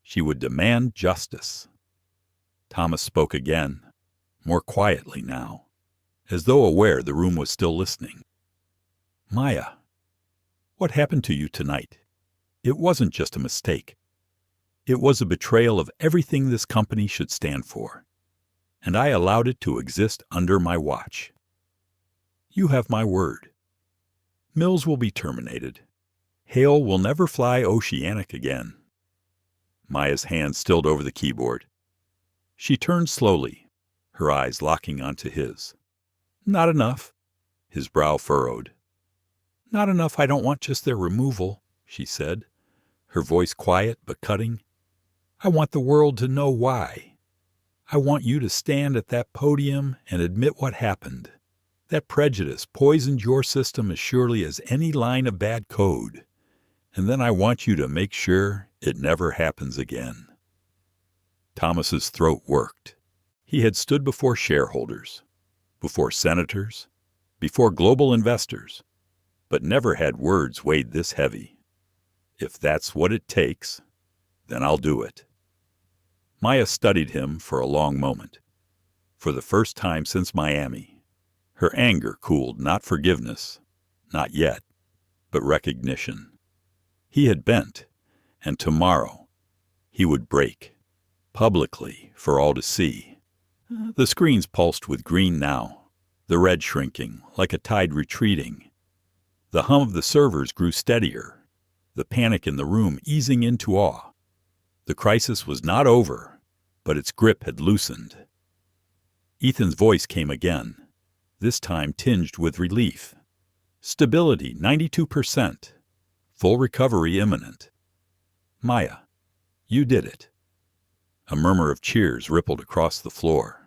She would demand justice. Thomas spoke again, more quietly now, as though aware the room was still listening. "Maya, what happened to you tonight? It wasn't just a mistake. It was a betrayal of everything this company should stand for, and I allowed it to exist under my watch. You have my word. Mills will be terminated. Hale will never fly Oceanic again." Maya's hand stilled over the keyboard. She turned slowly, her eyes locking onto his. "Not enough." His brow furrowed. "Not enough I don't want just their removal," she said, her voice quiet but cutting. "I want the world to know why. I want you to stand at that podium and admit what happened. That prejudice poisoned your system as surely as any line of bad code. And then I want you to make sure it never happens again." Thomas's throat worked. He had stood before shareholders, before senators, before global investors, but never had words weighed this heavy. "If that's what it takes, then I'll do it." Maya studied him for a long moment. For the first time since Miami, her anger cooled not forgiveness, not yet, but recognition. He had bent, and tomorrow he would break, publicly for all to see. The screens pulsed with green now, the red shrinking, like a tide retreating. The hum of the servers grew steadier, the panic in the room easing into awe. The crisis was not over, but its grip had loosened. Ethan's voice came again, this time tinged with relief. "Stability 92%. Full recovery imminent. Maya, you did it." A murmur of cheers rippled across the floor.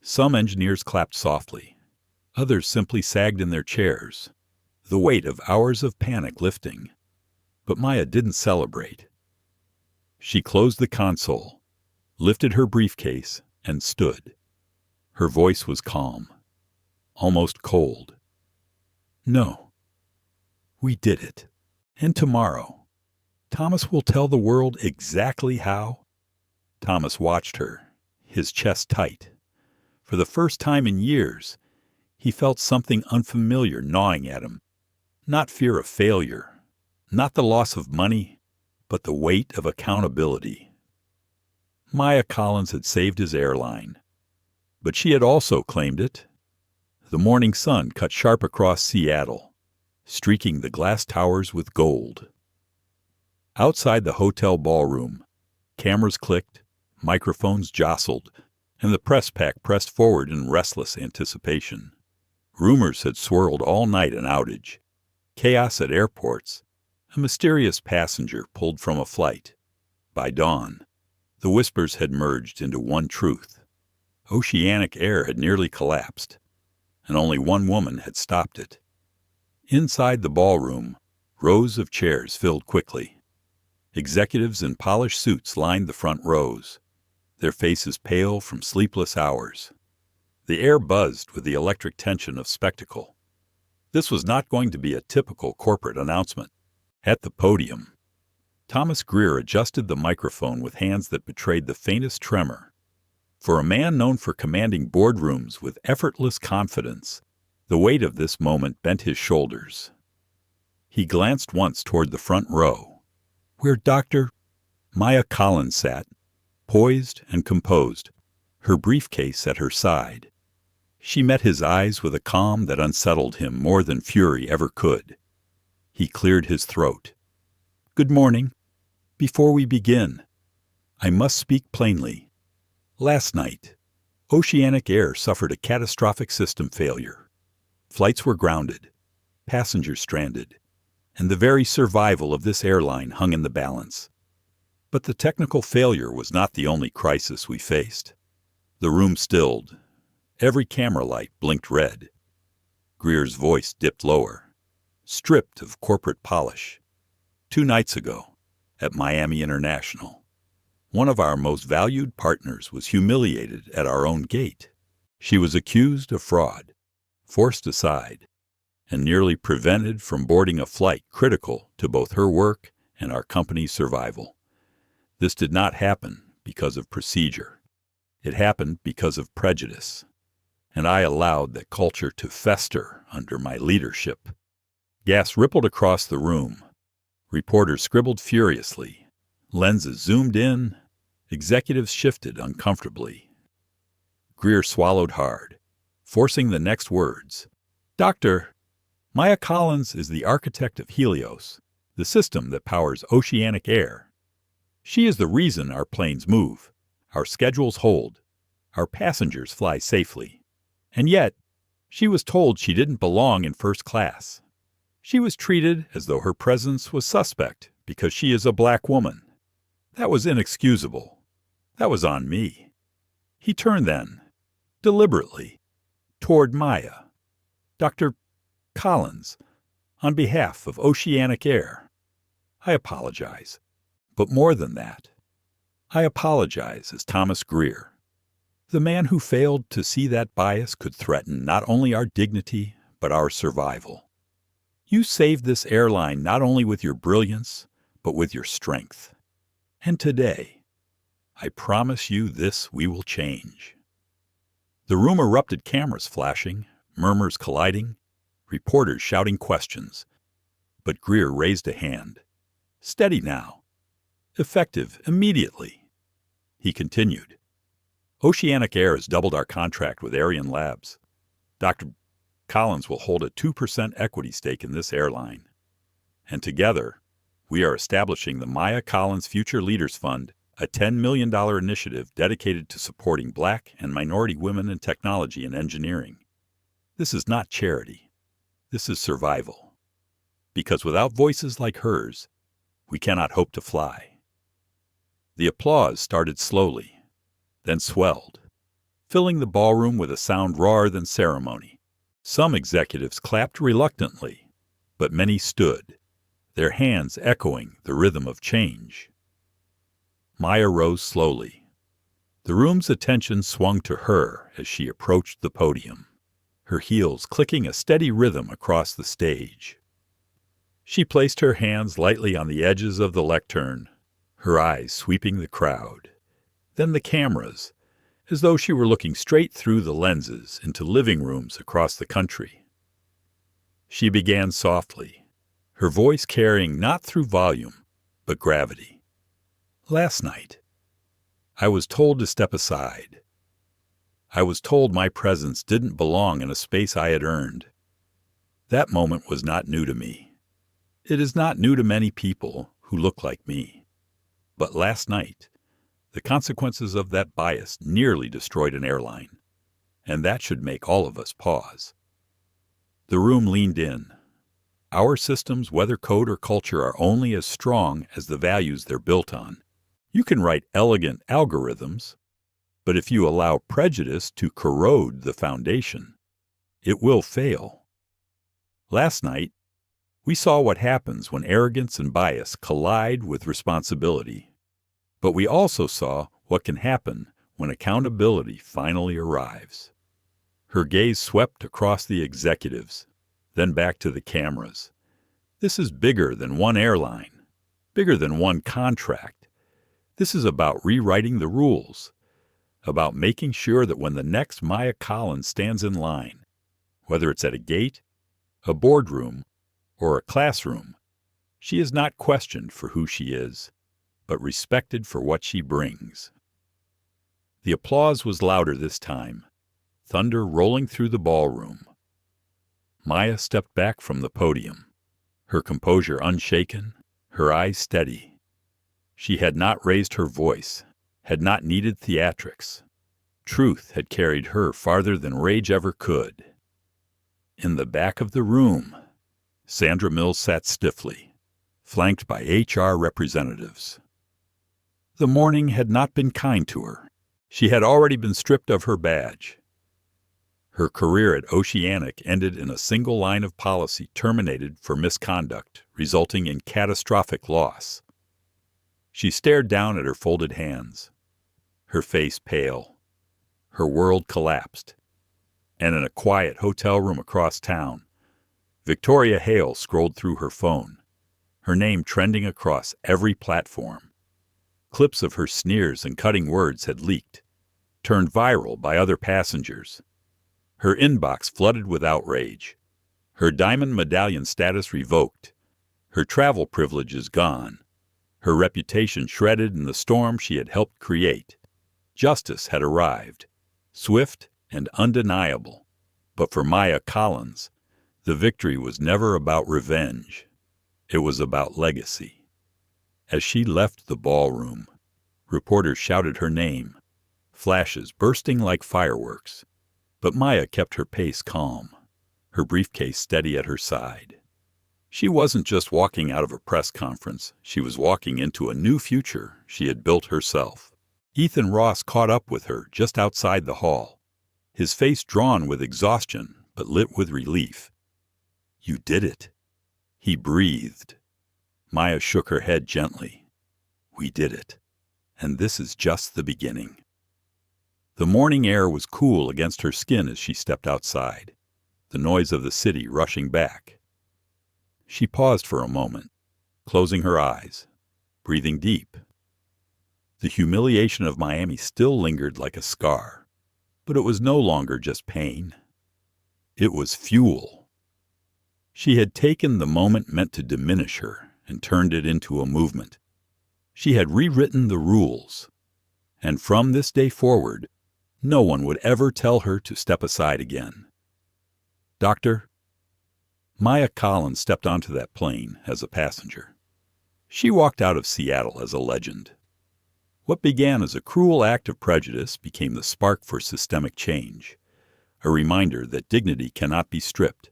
Some engineers clapped softly. Others simply sagged in their chairs, the weight of hours of panic lifting. But Maya didn't celebrate. She closed the console, lifted her briefcase, and stood. Her voice was calm, almost cold. "No, we did it. And tomorrow, Thomas will tell the world exactly how." Thomas watched her, his chest tight. For the first time in years, he felt something unfamiliar gnawing at him. Not fear of failure, not the loss of money, but the weight of accountability. Maya Collins had saved his airline, but she had also claimed it. The morning sun cut sharp across Seattle, streaking the glass towers with gold. Outside the hotel ballroom, cameras clicked, microphones jostled, and the press pack pressed forward in restless anticipation. Rumors had swirled all night an outage, chaos at airports, a mysterious passenger pulled from a flight. By dawn, the whispers had merged into one truth. Oceanic Air had nearly collapsed, and only one woman had stopped it. Inside the ballroom, rows of chairs filled quickly. Executives in polished suits lined the front rows, their faces pale from sleepless hours. The air buzzed with the electric tension of spectacle. This was not going to be a typical corporate announcement. At the podium, Thomas Greer adjusted the microphone with hands that betrayed the faintest tremor. For a man known for commanding boardrooms with effortless confidence, the weight of this moment bent his shoulders. He glanced once toward the front row, where Dr. Maya Collins sat, poised and composed, her briefcase at her side. She met his eyes with a calm that unsettled him more than fury ever could. He cleared his throat. "Good morning. Before we begin, I must speak plainly. Last night, Oceanic Air suffered a catastrophic system failure. Flights were grounded, passengers stranded, and the very survival of this airline hung in the balance. But the technical failure was not the only crisis we faced. The room stilled. Every camera light blinked red. Greer's voice dipped lower, stripped of corporate polish. 2 nights ago, at Miami International, one of our most valued partners was humiliated at our own gate. She was accused of fraud, forced aside, and nearly prevented from boarding a flight critical to both her work and our company's survival. This did not happen because of procedure. It happened because of prejudice, and I allowed that culture to fester under my leadership." Gas rippled across the room. Reporters scribbled furiously. Lenses zoomed in. Executives shifted uncomfortably. Greer swallowed hard, forcing the next words. "Dr. Maya Collins is the architect of Helios, the system that powers Oceanic Air. She is the reason our planes move, our schedules hold, our passengers fly safely. And yet, she was told she didn't belong in first class. She was treated as though her presence was suspect because she is a black woman. That was inexcusable. That was on me. He turned then, deliberately, toward Maya. Dr. Collins, on behalf of Oceanic Air, I apologize. But more than that, I apologize as Thomas Greer, the man who failed to see that bias could threaten not only our dignity, but our survival. You saved this airline not only with your brilliance, but with your strength. And today, I promise you this we will change. The room erupted, cameras flashing, murmurs colliding, reporters shouting questions. But Greer raised a hand. Steady now. Effective immediately. He continued. Oceanic Air has doubled our contract with Airline Labs. Dr. Collins will hold a 2% equity stake in this airline. And together, we are establishing the Maya Collins Future Leaders Fund, a $10 million initiative dedicated to supporting black and minority women in technology and engineering. This is not charity. This is survival. Because without voices like hers, we cannot hope to fly. The applause started slowly, then swelled, filling the ballroom with a sound rawer than ceremony. Some executives clapped reluctantly, but many stood, their hands echoing the rhythm of change. Maya rose slowly. The room's attention swung to her as she approached the podium, her heels clicking a steady rhythm across the stage. She placed her hands lightly on the edges of the lectern, her eyes sweeping the crowd, then the cameras, as though she were looking straight through the lenses into living rooms across the country. She began softly, her voice carrying not through volume, but gravity. Last night, I was told to step aside. I was told my presence didn't belong in a space I had earned. That moment was not new to me. It is not new to many people who look like me. But last night, the consequences of that bias nearly destroyed an airline, and that should make all of us pause. The room leaned in. Our systems, whether code or culture, are only as strong as the values they're built on. You can write elegant algorithms, but if you allow prejudice to corrode the foundation, it will fail. Last night, we saw what happens when arrogance and bias collide with responsibility. But we also saw what can happen when accountability finally arrives. Her gaze swept across the executives, then back to the cameras. This is bigger than one airline, bigger than one contract. This is about rewriting the rules, about making sure that when the next Maya Collins stands in line, whether it's at a gate, a boardroom, or a classroom, she is not questioned for who she is, but respected for what she brings. The applause was louder this time, thunder rolling through the ballroom. Maya stepped back from the podium, her composure unshaken, her eyes steady. She had not raised her voice, had not needed theatrics. Truth had carried her farther than rage ever could. In the back of the room, Sandra Mills sat stiffly, flanked by HR representatives. The morning had not been kind to her. She had already been stripped of her badge. Her career at Oceanic ended in a single line of policy terminated for misconduct, resulting in catastrophic loss. She stared down at her folded hands, her face pale. Her world collapsed. And in a quiet hotel room across town, Victoria Hale scrolled through her phone, her name trending across every platform. Clips of her sneers and cutting words had leaked, turned viral by other passengers. Her inbox flooded with outrage. Her diamond medallion status revoked. Her travel privileges gone. Her reputation shredded in the storm she had helped create. Justice had arrived, swift and undeniable. But for Maya Collins, the victory was never about revenge. It was about legacy. As she left the ballroom, reporters shouted her name, flashes bursting like fireworks. But Maya kept her pace calm, her briefcase steady at her side. She wasn't just walking out of a press conference, she was walking into a new future she had built herself. Ethan Ross caught up with her just outside the hall, his face drawn with exhaustion but lit with relief. "You did it," he breathed. Maya shook her head gently. "We did it, and this is just the beginning." The morning air was cool against her skin as she stepped outside, the noise of the city rushing back. She paused for a moment, closing her eyes, breathing deep. The humiliation of Miami still lingered like a scar, but it was no longer just pain. It was fuel. She had taken the moment meant to diminish her and turned it into a movement. She had rewritten the rules, and from this day forward, no one would ever tell her to step aside again. "Doctor?" Maya Collins stepped onto that plane as a passenger. She walked out of Seattle as a legend. What began as a cruel act of prejudice became the spark for systemic change, a reminder that dignity cannot be stripped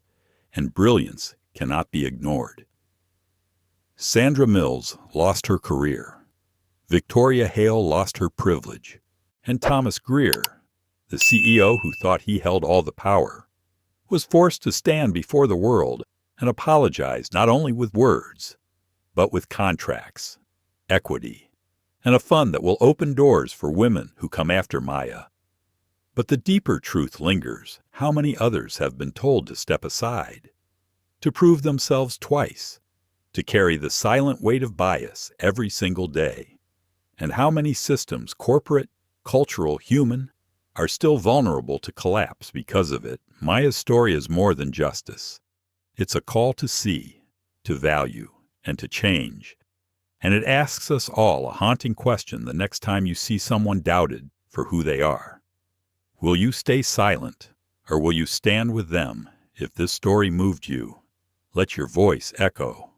and brilliance cannot be ignored. Sandra Mills lost her career. Victoria Hale lost her privilege. And Thomas Greer, the CEO who thought he held all the power, was forced to stand before the world and apologize not only with words, but with contracts, equity, and a fund that will open doors for women who come after Maya. But the deeper truth lingers. How many others have been told to step aside, to prove themselves twice, to carry the silent weight of bias every single day? And how many systems, corporate, cultural, human, are still vulnerable to collapse because of it? Maya's story is more than justice. It's a call to see, to value, and to change. And it asks us all a haunting question the next time you see someone doubted for who they are. Will you stay silent, or will you stand with them? If this story moved you, let your voice echo.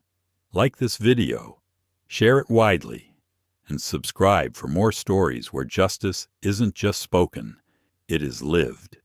Like this video, share it widely, and subscribe for more stories where justice isn't just spoken, it is lived.